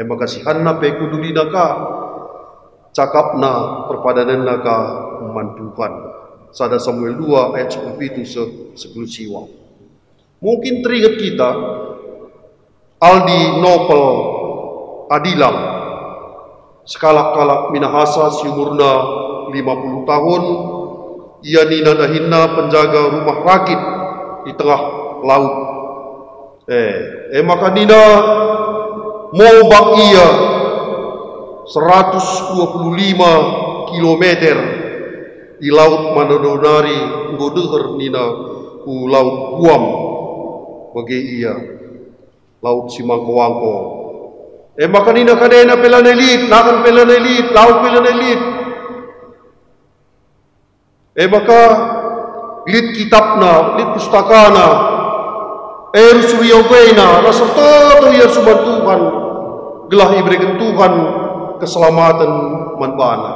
maka si Hanna pe kudulina ka cakapna perpadanan naka mantukan sada Samuel 2 ayat 10 siwa. Mungkin teringat kita Aldi Nopel Adilang sekalak-kalak minahasa si umurna 50 tahun ia nina dahinna penjaga rumah rakit di tengah laut maka nina mau bak ia 125 kilometer di laut Manadonari ngodeher nina ku laut Guam bagi ia laut Simangkowangko maka nina kadena pelanelit nakan pelanelit laut pelanelit maka lit kitabna lit pustakana rusuyogena raserta ia subantukan gelah iberikan Tuhan keselamatan manbana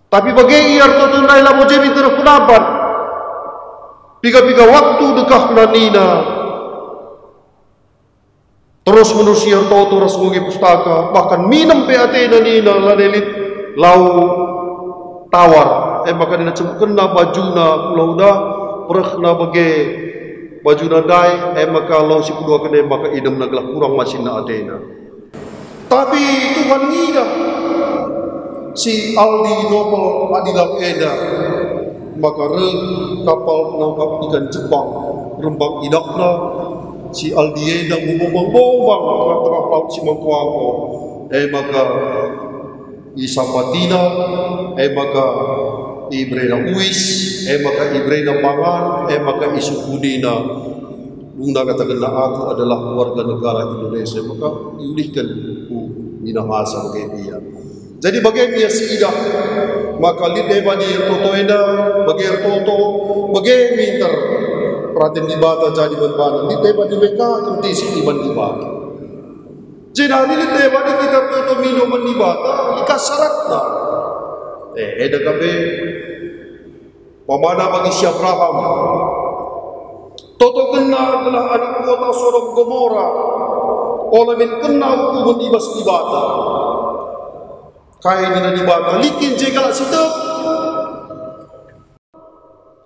tapi bagi ia tertundai lah mojemin terpenapat piga-piga waktu dekah nanina terus menerus ia terus mengi pustaka bahkan minum PAT nanina lanelit lau tawar maka nina cemukena bajuna pulau dah perkhna bagi bajuna dai maka lau si kedua kena maka idem naglah kurang masina atena tapi Tuhan ngidah si Aldi Nopel Adilang Eda maka kapal penangkap ikan Jepang rembang idakna si Aldi Eda bombang-bombang tengah-tengah laut Simangkowangko maka isapatina maka ibrena uis maka ibrena pangan maka isukunina Bunda katakanlah aku adalah warga negara Indonesia maka diulihkan minahasa bagi dia. Jadi bagi dia seidah maka lideba di totoenda bagi toto bagi minter perhatian di bata jadi berbana lideba di mereka nanti si iban di bata. Jadi lideba di kita toto minuman di bata ikas syaratna. Eda kabe pemana bagi si Abraham. Toto kena adalah anak kota Sodom Gomora. Oleh min kena hukuman ibas di bata. Kaya nina di bata. Likin je kalak sitek.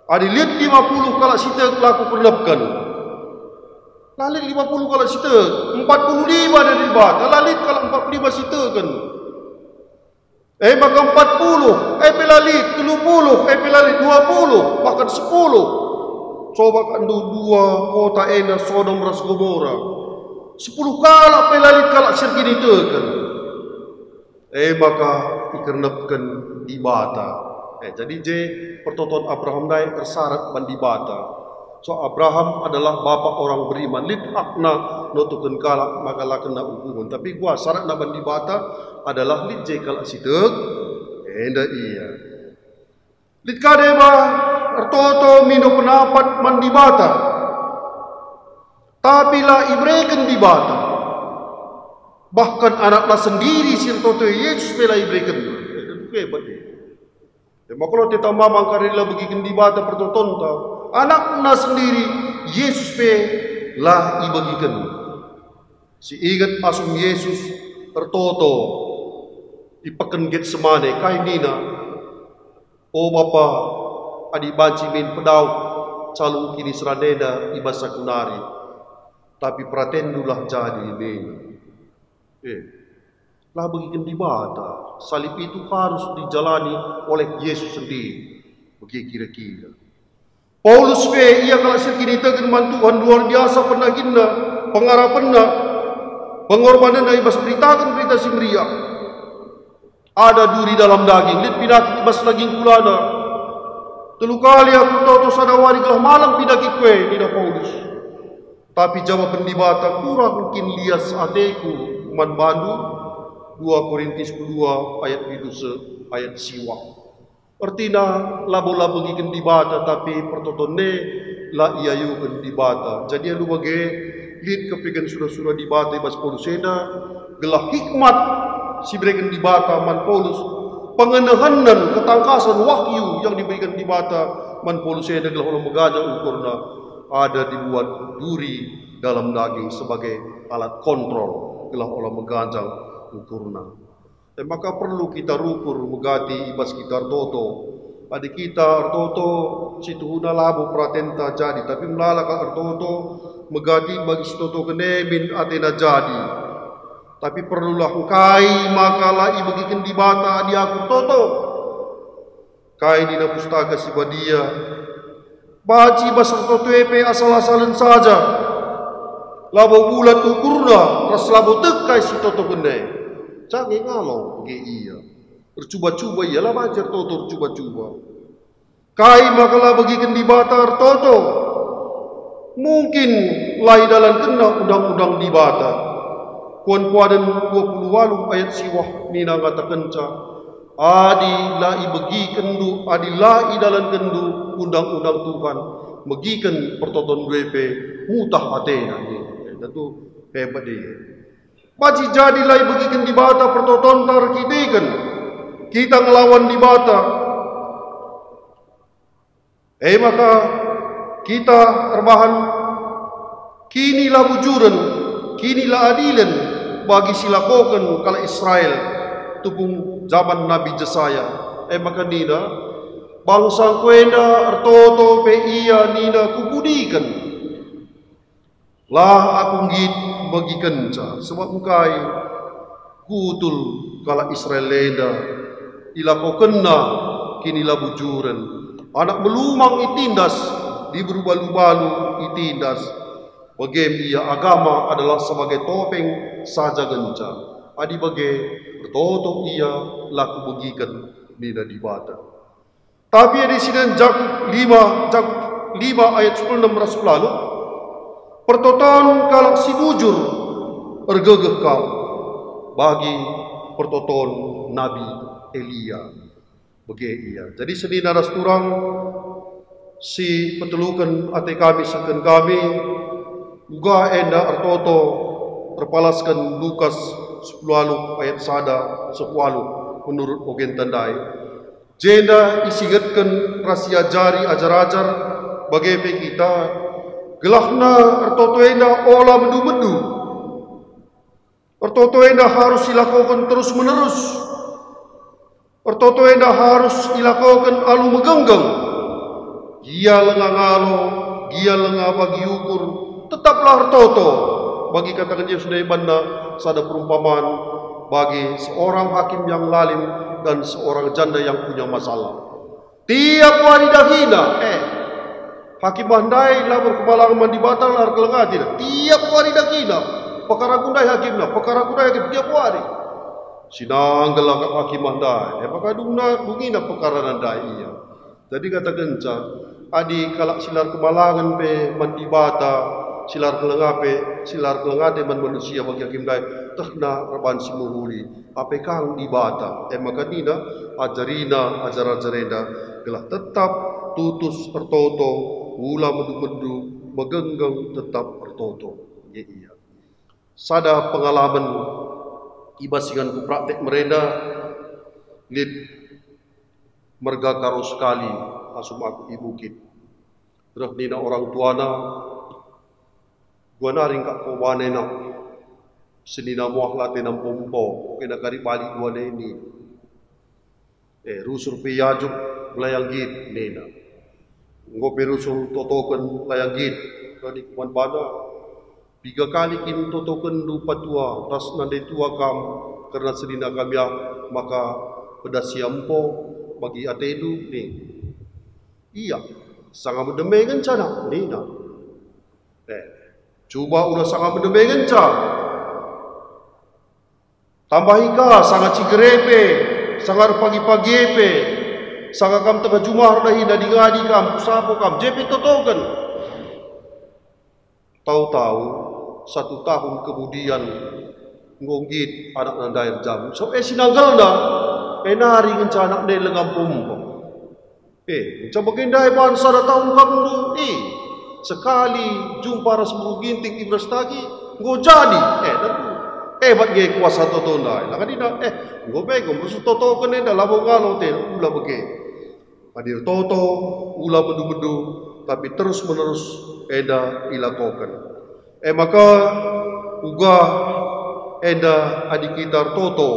Adi lihat 50 kalak sitek laku pernapkan. Lalit 50 kalak sitek. 45 ada di bata. Lalit kalak 45 sitek kan. Maka 40. Pelalit 30. Pelalit 20. Bahkan 10. Coba kandu dua kota ena Sodom ras Gomora 10 kalak pelalit kalak sirgini tekan maka ikernepkan di bata jadi je pertoton Abraham dai tersyarat ban di bata so Abraham adalah bapa orang beriman lit akna notukan kalak maka lah kena hukuman tapi gua syarat na ban di bata adalah lit je kalak sitek enda iya lit kadeba Ertoto mino penapat mandi bata. Tapi lah ibrekan di bata. Bahkan anaklah sendiri sirtoto Yesus bela ibrekan. Hebat dia. Maka kalau kita mamang karila bagikan di bata pertotonta. Anaknya sendiri Yesus bela ibagikan. Si ingat asum Yesus ertoto dipaken Getsemane kay nina. O Bapa adi banci min pedau calung kini seradena ibasa kunari tapi pratendulah jadi ini lah bagikan di bata salib itu harus dijalani oleh Yesus sendiri bagi kira-kira Paulus ia kalau sekini tegan mantuan luar biasa penaginna pengarapanna pengorbanan ibas beritakan berita simria ada duri dalam daging lit pinati ibas daging kulana Telu kali aku tahu sadawari gelah malam pidaki kue nina Paulus. Tapi jawaban di bata kurang mungkin lias ateku man bandu 2 Korintus 2 ayat biduse ayat siwa. Artinya labo-labo giken di bata tapi pertotone la iayuken di bata. Jadi lu bagi lid kepikan surah-surah di bata ibas Paulusena gelah hikmat si berikan di bata man Paulus. Pengenahanan ketangkasan wahyu yang diberikan di bata man Paulusena gelah ulang megajah ukurna ada dibuat duri dalam daging sebagai alat kontrol gelah olah megajang ukurna. Maka perlu kita rukur megati ibas kita artoto. Adik kita artoto situhuna labo pratenta jadi tapi melala ka artoto megati bagi situto kenemin atena jadi. Tapi perlulah kai makalah ibagikan di bata di aku toto. Kai dina pustaka si badia. Baci basar totuepe asal-asalan saja. Labo bulat ukurna, ras labo tekai si toto kene. Jangan ngalau, iya. Bercuba-cuba ialah bacar toto bercuba-cuba. Kai makalah bagikan di batar toto. Mungkin lai dalam kena undang-undang di bata. Kuan-kuadan 28 ayat siwah nina ngata kenca. Adi lai bagi kendu, adi lai dalam kendu undang-undang Tuhan. Megikan pertoton WP mutah atena. Tentu hebat dia. Baci jadilah bagikan di bata pertoton tarkitikan. Kita ngelawan di bata. Maka kita rebahan. Kinilah bujuran. Kinilah adilan. Bagi silakokan kala Israel. Tupung zaman Nabi Jesaya. Maka nina. Bangsa kuenda artoto pe iya nina kubudikan. Lah aku ngit bagi kenca sebab mukai kutul kala Israel leda ila kau kena kinilah bujuran anak melumang itindas di berubah-lubalu itindas bagi ia agama adalah sebagai topeng saja genca adi bagi bertoto ia laku bagikan nina di bata tapi di sini Jakub 5 ayat 16 lalu pertoton kalak si bujur ergegeh kau bagi pertoton Nabi Elia bagi ia. Jadi sedih naras turang si petelukan ate kami seken kami uga enda artoto terpalaskan Lukas 10 ayat sada 10 menurut ogen tandai. Jenda isigetkan rahasia jari ajar-ajar bagi kita gelahna artotoenda olah mendu-mendu. Artotoenda harus dilakukan terus menerus. Artotoenda harus dilakukan alu megenggang. Gia lengah ngalo, gia lengah bagi ukur. Tetaplah artoto. Bagi katakan dia sudah ibanda sada perumpamaan bagi seorang hakim yang lalim dan seorang janda yang punya masalah. Tiap hari dahina, hakim bandai lah berkepala mandi batal lah kelengati. Tiap hari dakina, perkara gundai hakimna, perkara gundai hakim tiap hari. Sinang gelak hakim bandai, maka dungina perkara nandai iya. Jadi kata kenca, adi kalak silar kemalangan pe mandi bata, silar kelengate man manusia bagi hakim dai, tehna reban simuhuli, ape kang di bata, maka nina ajarina ajar-ajarenda gelah tetap tutus pertoto. Ula mendu-mendu megenggang tetap bertoto. Iya. Sada pengalaman ibasingan ku praktek merenda lid merga karo sekali asum aku ibu kit. Terus nina orang tuana gua naring kak ko wanena senina muak late nam pompo kena kari bali gua ini. Rusur piyajuk belayang git nena. Ngopi rusul totokan layagit kani kuman bana 3 kali kin totokan lupa tua ras nandai tua kam karena sedina kami maka pedas siampo bagi atedu ni iya sangat mendemengan cana nina coba udah sangat mendemengan ca tambahi ka sangat cigerepe sangat pagi-pagi pe saka kam tengah jumah dahi na dingadi kam pusapo kam jepi totokan. Tahu-tahu 1 tahun kemudian ngonggit anak nandair jam. So sinanggal na nari ngencana ne lengam pumpo. Coba kendai bangsa da tahun kamu sekali jumpa ras ginting ibras tagi ngo jadi hebat ge kuasa toto na lakadina ngo bego musuh toto kene da labo ngalo te ula bege hadir toto ula bedu-bedu tapi terus menerus eda ilakokan maka uga eda adikitar toto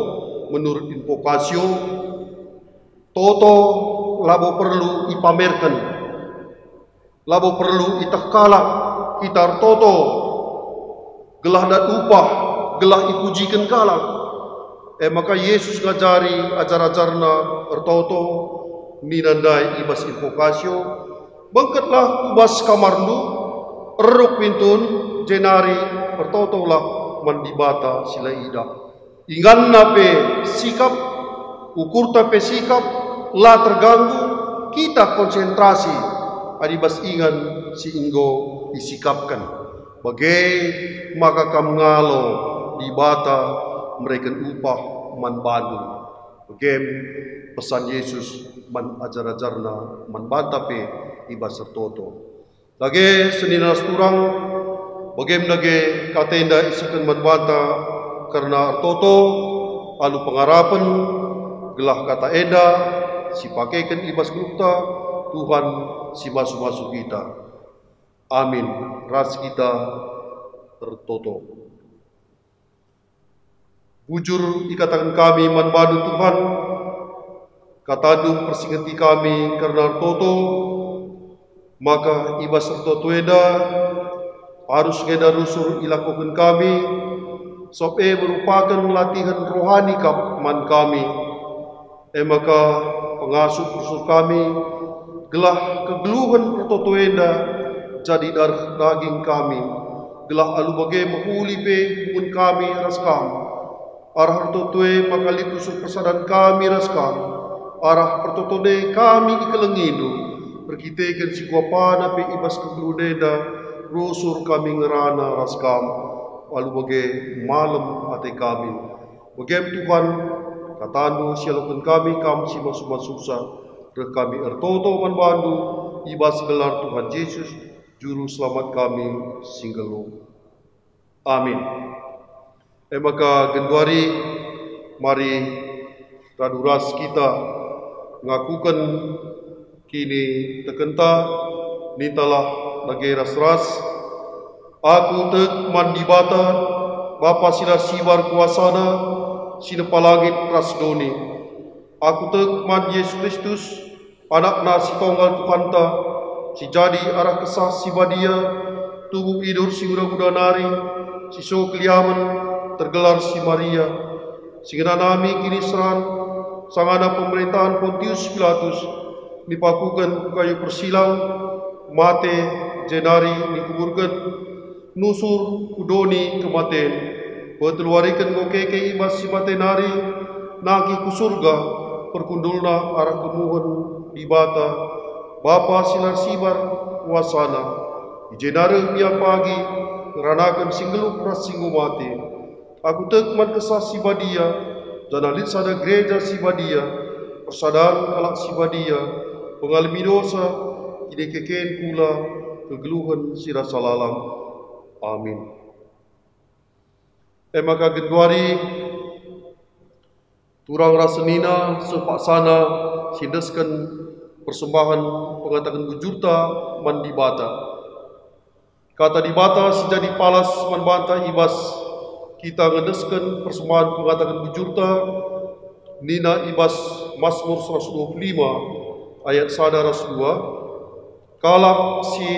menurut invokasio toto labo perlu ipamerkan, labo perlu itakkalak kitar toto, gelah dan upah, gelah ipujikan kalak. Maka Yesus ngajari ajar-ajarna ertoto, ninandai ibas invokasio, bangkatlah ubas kamarnu, eruk pintun, jenari ertoto lah mandibata sila ida. Ingan nape sikap, ukur tape sikap, lah terganggu, kita konsentrasi adibas ingan si inggo disikapkan. Bagai maka kam ngalo di bata mereka upah man badu. Bagai pesan Yesus man ajar-ajarna man bantape ibas sertoto. Lagi senina turang bagai nage katenda isikan man banta karena artoto alu pengarapan gelah kata eda si pakaikan ibas gelukta Tuhan si masuk-masuk kita. Amin. Ras kita tertoto. Bujur ikatan kami manbadu Tuhan, katadum persingeti kami karena toto, maka ibas tertoto eda harus ngeda rusur ilakukan kami, sope merupakan latihan rohani man kami. Maka pengasuh rusur kami gelah kegeluhan tertoto eda jadi darah daging kami, gelah alu bagai mahuli pe mun kami raskam. Arah pertotue maka litusuk pesadan kami raskam. Arah pertotone kami ikelengidu. Berkitekan si kuapana pe ibas kegeludeda rusur kami ngerana raskam. Alu bagai malam ate kami. Bagai Tuhan katanu sialukan kami si masuk susah. Reh kami ertoto manbandu ibas gelar Tuhan Yesus juru selamat kami singgalo. Amin. Maka genduari mari raduras kita ngakukan kini tekenta nitalah lagi ras-ras aku tek mandibata Bapa sila siwar kuasana sina palangit rasdoni aku tek man Yesus Kristus anakna si tonggal Tuhanta si jadi arah kesah si badia tubuh idur si udah nari si so keliaman tergelar si Maria sehingga nami kini seran sangana pemerintahan Pontius Pilatus dipakukan kayu persilang mate jenari dikuburkan nusur kudoni kematen beteluarikan ngokeke ibas si mate nari nagi ku surga perkundulna arah kemuhun di bata Bapa silar sibar wasana jenari biar pagi ranakan singgeluk ras singgu mati. Aku tekman kesah si badia, janalit sada gereja si badia, persadaran kalak si badia, pengalami dosa, kini kekeen pula, kegeluhan si rasa lalam. Amin. Maka genduari, turang rasenina, sepaksana, sindeskan persembahan pengatakan bujurta mandibata. Kata dibata sejadi palas manbanta ibas, kita ngedeskan persembahan pengatakan bujurta Nina ibas Mazmur 125 ayat 1 kalak si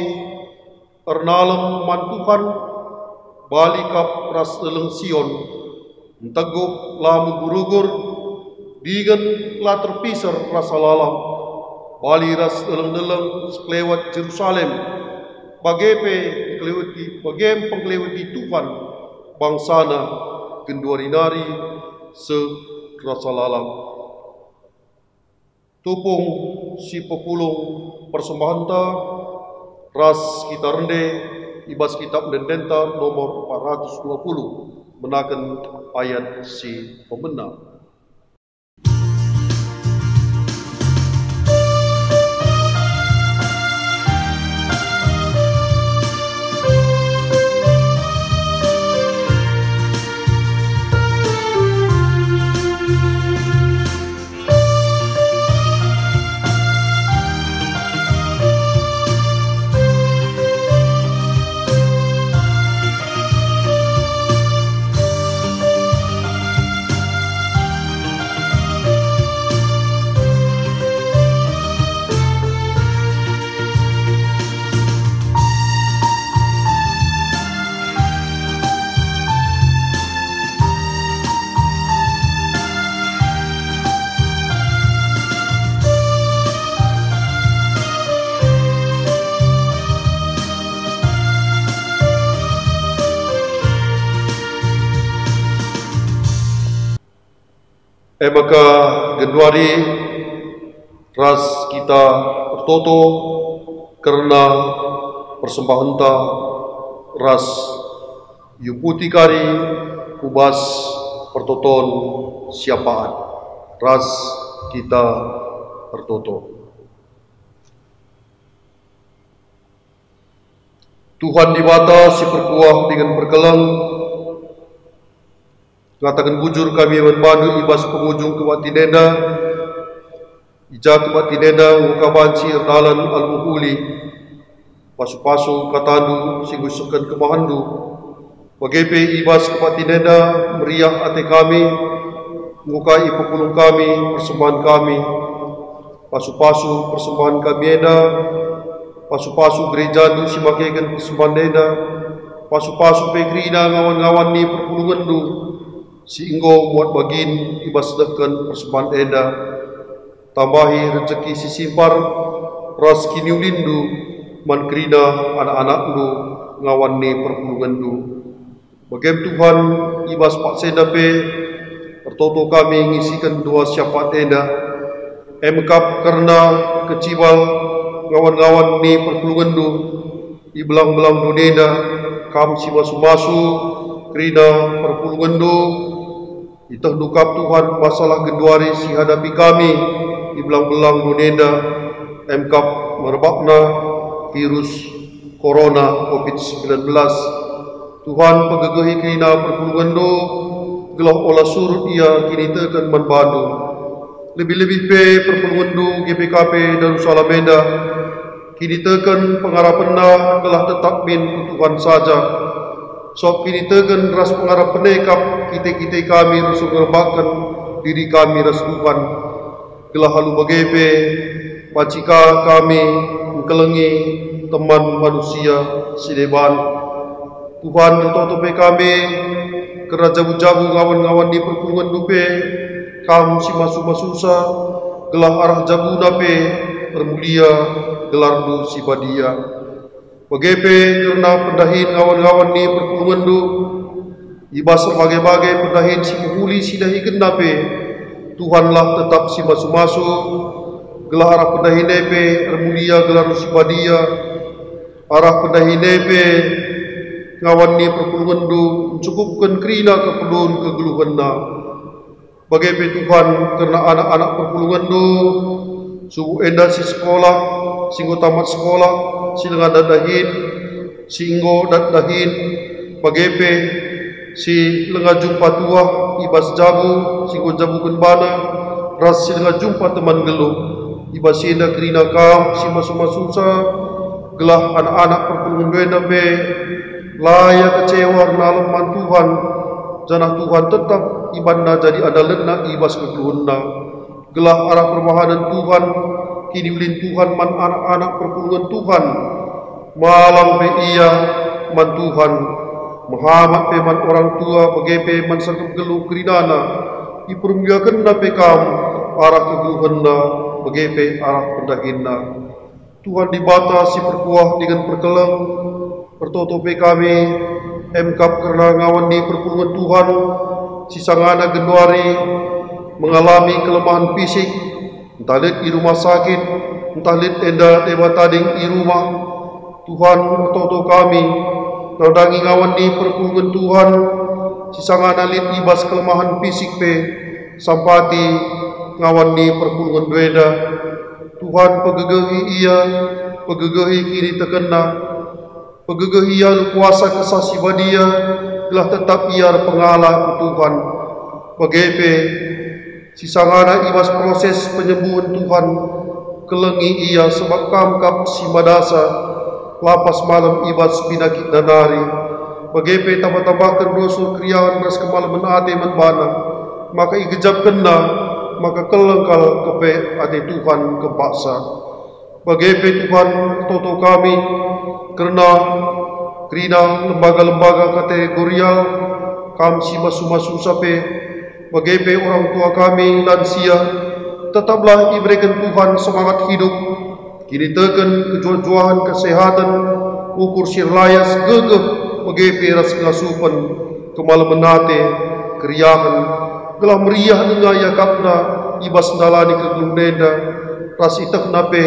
ernalem mantuhan balikap ras eleng Sion entegup lamu gurugur digen la terpisar rasa lalam bali ras eleng-eleng sekelewat Jerusalem bagepe bagem penglewati Tuhan bangsana genduari nari se rasa lalam. tupung si pepulung persembahan ta ras kita rende ibas kitab Dendenta nomor 420 menaken ayat si pembenar. Maka Januari ras kita bertoto karena persembahan ta ras yuputi kari kubas pertoton siapaan ras kita bertoto. Tuhan dibata si perkuah dengan berkelang katakan bujur kami membantu ibas pengunjung ke Watinenda ija ke Watinenda ngukabanci erdalan al-muhuli pasu-pasu katandu singgusukan ke mahandu bagepe ibas ke Watinenda meriah ate kami ngukai pepulung kami persembahan kami pasu-pasu persembahan kami eda pasu-pasu gereja du simakegan persembahan eda pasu-pasu pegrina ngawan-ngawan ni perpulungan du sehingga buat bagin ibas dekan persembahan eda tambahi rezeki si simpar ras kini lindu man kerina anak-anak du ngawan ni perpulungan du bagam Tuhan ibas pak sedape pertoto kami ngisikan dua syafaat eda emkap karena kecibal ngawan-ngawan ni perpulungan du ibelang-belang du neda kam si masu-masu kerina perpulungan du itah dukap Tuhan masalah genduari si hadapi kami di belang-belang dunenda emkap merebakna virus corona COVID-19 Tuhan pegegehi kerina perpulungan do gelah olah surut ia kini tekan manbandu lebih-lebih pe perpulungan do GPKP Darussalam Medan kini tekan pengharapanna gelah tetap min Tuhan saja sok kini tegan ras pengarap penekap kita-kita kami rusuk ngerbakan diri kami ras Tuhan gelah halu bagepe pacika kami mengkelengi teman manusia sideban Tuhan tutupe kami kerana jabu-jabu ngawan-ngawan di perpulungan dupe kam si masu-masusa gelah arah jabu nape permulia gelar du si badia bagepe kerana pendahin ngawan-ngawan ni perpulungan du ibas bagai-bagai pendahin si muhuli si dahi gendape Tuhanlah tetap si masu-masu gelah arah pendahin nepe termulia gelar si badia arah pendahin nepe ngawan ni perpulungan du mencukupkan kerina keperluan kegeluhan na bagepe Tuhan kerana anak-anak perpulungan du subuh enda si sekolah singgo tamat sekolah si dengan dadahin singgo dadahin bagepe si lenga jumpa tua ibas jabu singgo jabu kenbana ras si lenga jumpa teman geluh ibas enda kerina kam si masu-masusa gelah anak-anak perpulungan duenda be layak kecewa nalaman Tuhan janah Tuhan tetap ibanda jadi adalena ibas kegeluhna gelah arah permohonan Tuhan kini ulin Tuhan man anak-anak perpulungan Tuhan malang pe ia man Tuhan Muhammad pe man orang tua bagepe man sangkep geluh keridana ipermuliakan na pe kam arah kegeluhanna bagepe arah pendahinna Tuhan dibatasi perkuah dengan perkelang pertotope kami emkap kerana ngawan di perpulungan Tuhan sisangana genduari mengalami kelemahan fisik entah lit di rumah sakit, entah lit enda dewa tading di rumah. Tuhan toto kami, nadangi ngawan di perpulungan Tuhan, sisangana lit ibas kelemahan fisik pe, sampati ngawan di perpulungan dueda. Tuhan pegegehi ia, pegegehi kini terkena, pegegehi ia lu kuasa kesasi badia, telah tetap ia pengalah ku Tuhan. Bagepe, sisangana ibas proses penyembuhan Tuhan, kelengi ia sebab kamkap si madasa, lapas malam ibas binakit danari. Bagepe tambah-tambahkan dosa kriaan ras kemalaman ate menbana, maka igejap kena, maka kelengkal kepe ate Tuhan kepaksa. Bagepe Tuhan toto kami, kerana lembaga-lembaga kategorial, kami si masu-masu sape, bagepe orang tua kami lansia, tetaplah diberikan Tuhan semangat hidup, kini tekan kejujuan kesehatan, ukur sirlayas gegeh, bagepe ras ngasupan, kemalaman nate, keriahan, gelah meriah dengan yakapna, ibas dalani kegelundenda, ras itak nape,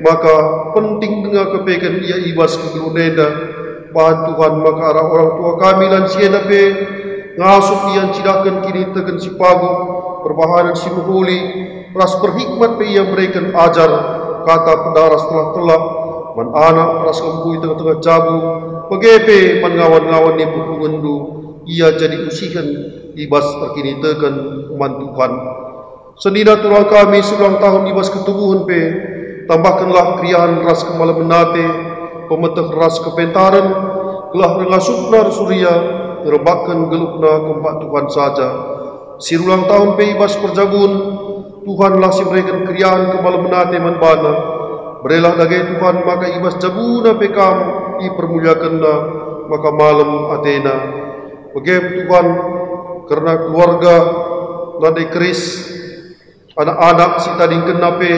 maka penting dengan kepekan ia ibas kegelundenda, bahan Tuhan maka arah orang tua kami lansia nape, ngasup ian cidakan kini tekan si pagu, perbahanan si muhuli, ras berhikmat pe ia berikan ajar, kata pendaras telah man anak ras kembui tengah-tengah jabu, bagepe man ngawan-ngawan ni pupungendu, ia jadi usihan ibas terkini tekan man Tuhan. Senida tulang kami sebelang tahun ibas ketubuhan pe, tambahkanlah kriaan ras kemalaman nate, pemetah ras kepentaran, gelah rengasupna surya, ngerebakkan gelupna keempat Tuhan saja. Sirulang tahun pe ibas perjagun, Tuhanlah si berikan kriaan kemalaman nate manbana, berelah dagai Tuhan maka ibas jabuna pe kam, i permuliakanna, maka malam atena. Bagaimana Tuhan, karena keluarga, ladai keris, anak-anak si tading kenape,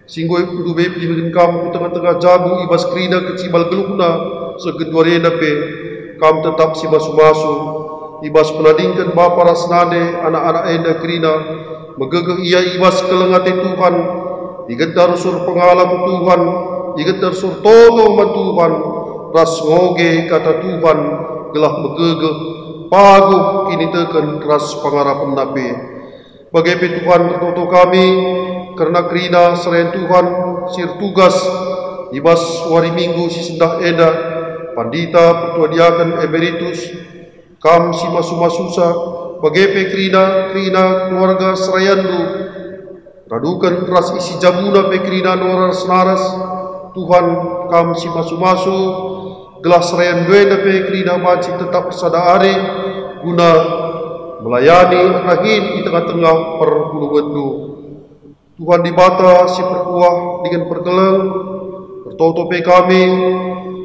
singgoi kudu bepi dengan kamu tengah-tengah jabu ibas krina kecibal gelukna segeduarena pe, kamu tetap si masu-masu, ibas penadingkan bapa rasnade, anak-anak enda krina, megegeh ia ibas kelengate Tuhan, igedar sur pengalam Tuhan, igedar sur toto man Tuhan, ras ngoge kata Tuhan, gelah megegeh, paguh kini tekan ras pengarapan nape. Bagepe Tuhan tertoto kami, karena krina selain Tuhan, sir tugas, ibas wari minggu si sendah eda, pandita pertuadiakan emeritus, kam si masu-masusa, bagepe krina keluarga serayandu, radukan ras isi jamuna pe krina noras naras, Tuhan kam si masu-masu, gelas serayan duena pe krina majik tetap sadaari, guna melayani rahin di tengah-tengah perpuluhandu. Tuhan dibata si perkuah dengan perkeleng, bertotope kami,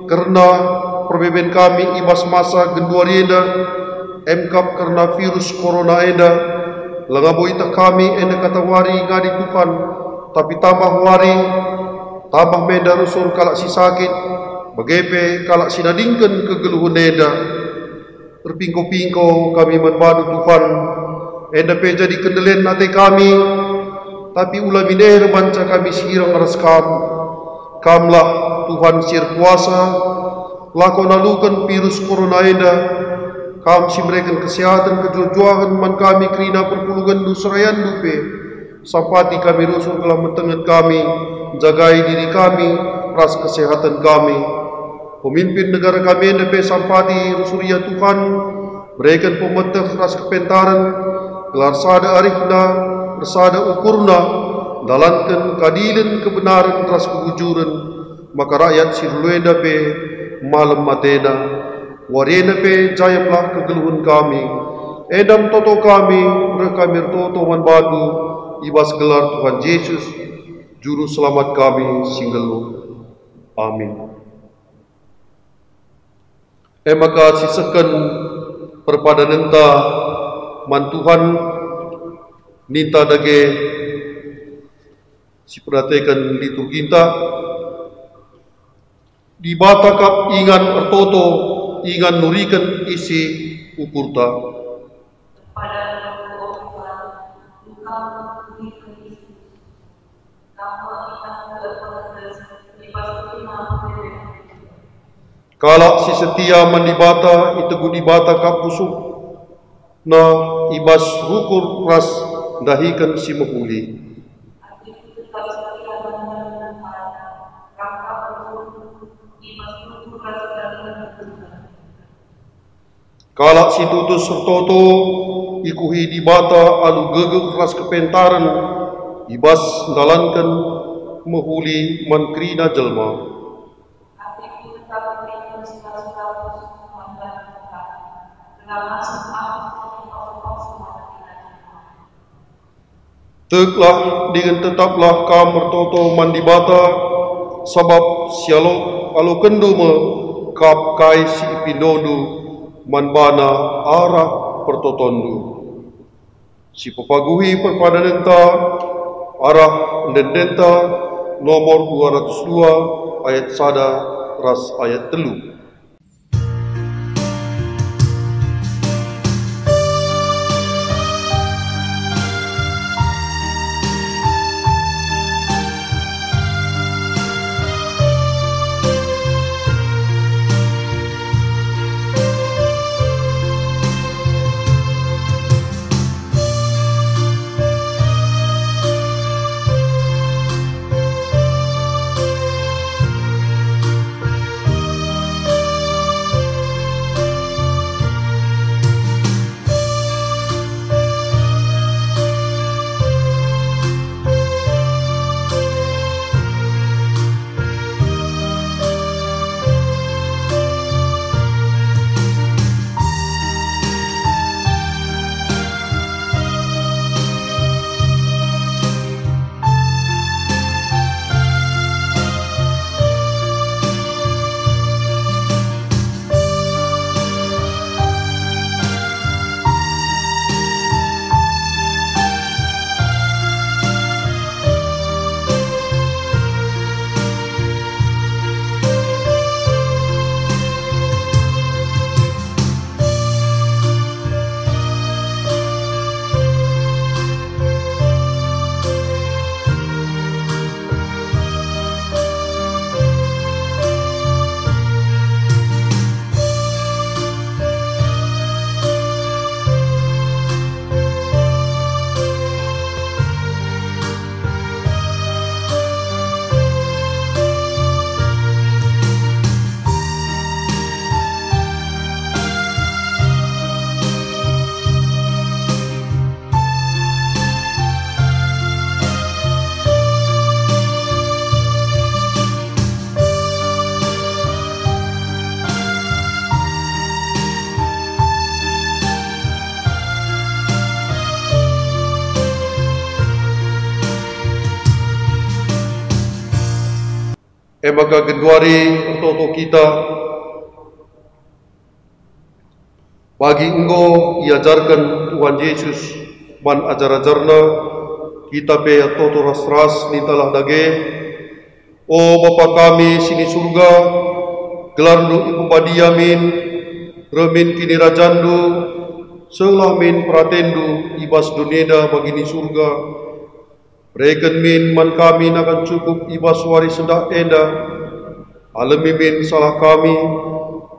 karena perbeben kami ibas masa genduarienda, emkap karena virus corona enda, lengaboita kami enda kata wari ngadi Tuhan, tapi tambah wari, tambah menda rusul kalak si sakit, bagepe kalak si nadingkan kegeluhan enda, berpingko-pingko kami membadu Tuhan, enda pe jadi kendelen nate kami, tapi ulah mineh remanca kami sirang ras kamlah Tuhan sir kuasa, lakon nalukan virus corona enda, kam si mereka kesehatan kejujuan man kami krina perpulungan dusrayan dupe, sampati kami rusul kelah mentengat kami, jagai diri kami, ras kesehatan kami. Pemimpin negara kami nepe sampati rusuria Tuhan, berikan pemetah ras kepentaran, gelar sada arifna, bersada ukurna, dalankan keadilan kebenaran ras kebujuran, maka rakyat sirluenda pe malam matena, warena pe jayaplah kegeluhan kami, edam toto kami, rekamir toto manbadu, ibas gelar Tuhan Yesus, juru selamat kami singgelu. Amin. Maka sisakan perpadanenta man Tuhan ninta dage si perhatikan liturginta dibatakap ingan ertoto ingan nurikan isi ukurta. Pada Tuhan, Tuhan berikan Yesus, Kalak si setia mandibata itegu dibata kapusuk na ibas rukur ras dahikan si mahuli. Kalak si tutus sertoto ikuhi dibata alu gegek ras kepentaran ibas dalankan mahuli mankrina jelma. Teklah dengan tetaplah kam mertoto mandibata sabab sialo alo kenduma kap kai si pindodu manbana arah pertotondu. Si pepaguhi perpadanenta arah dendenta nomor 202 ayat sada ras ayat 3. Maka geduari toto kita bagi engkau iajarkan Tuhan Yesus man ajar-ajarna kita pe toto ras-ras nitalah dage. O Bapa kami sini surga, gelarnu ibu badiamin remin kini rajandu selamin pratendu ibas duneda bagini surga. Reken min man kami akan cukup ibas waris sendak enda. Alami min salah kami,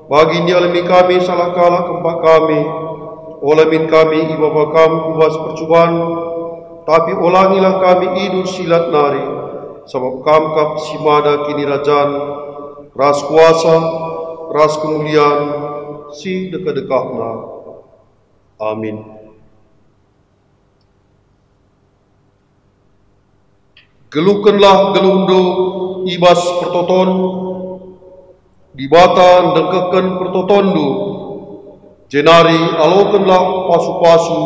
bagi ni alami kami salah kalah kempak kami. Olamin kami ibaba kami kubas percubaan, tapi ulangilah kami idur silat nari. Sebab kamkap simada kini rajan, ras kuasa, ras kemuliaan, si dekat-dekatna. Amin. Geluhkanlah gelundu ibas pertoton, dibata dengkekan pertotondu, jenari alokanlah pasu-pasu,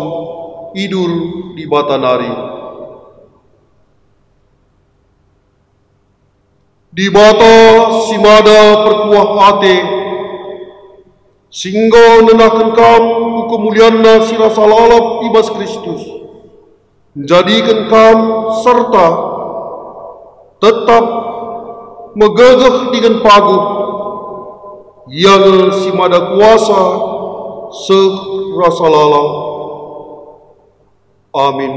idur dibata nari. Dibata simada perkuah ate, singgo nenakan kamu kemulianna sirasa lalap ibas Kristus, menjadikan kamu serta tetap megagah dengan paguh yang simada kuasa serasa lalau. Amin.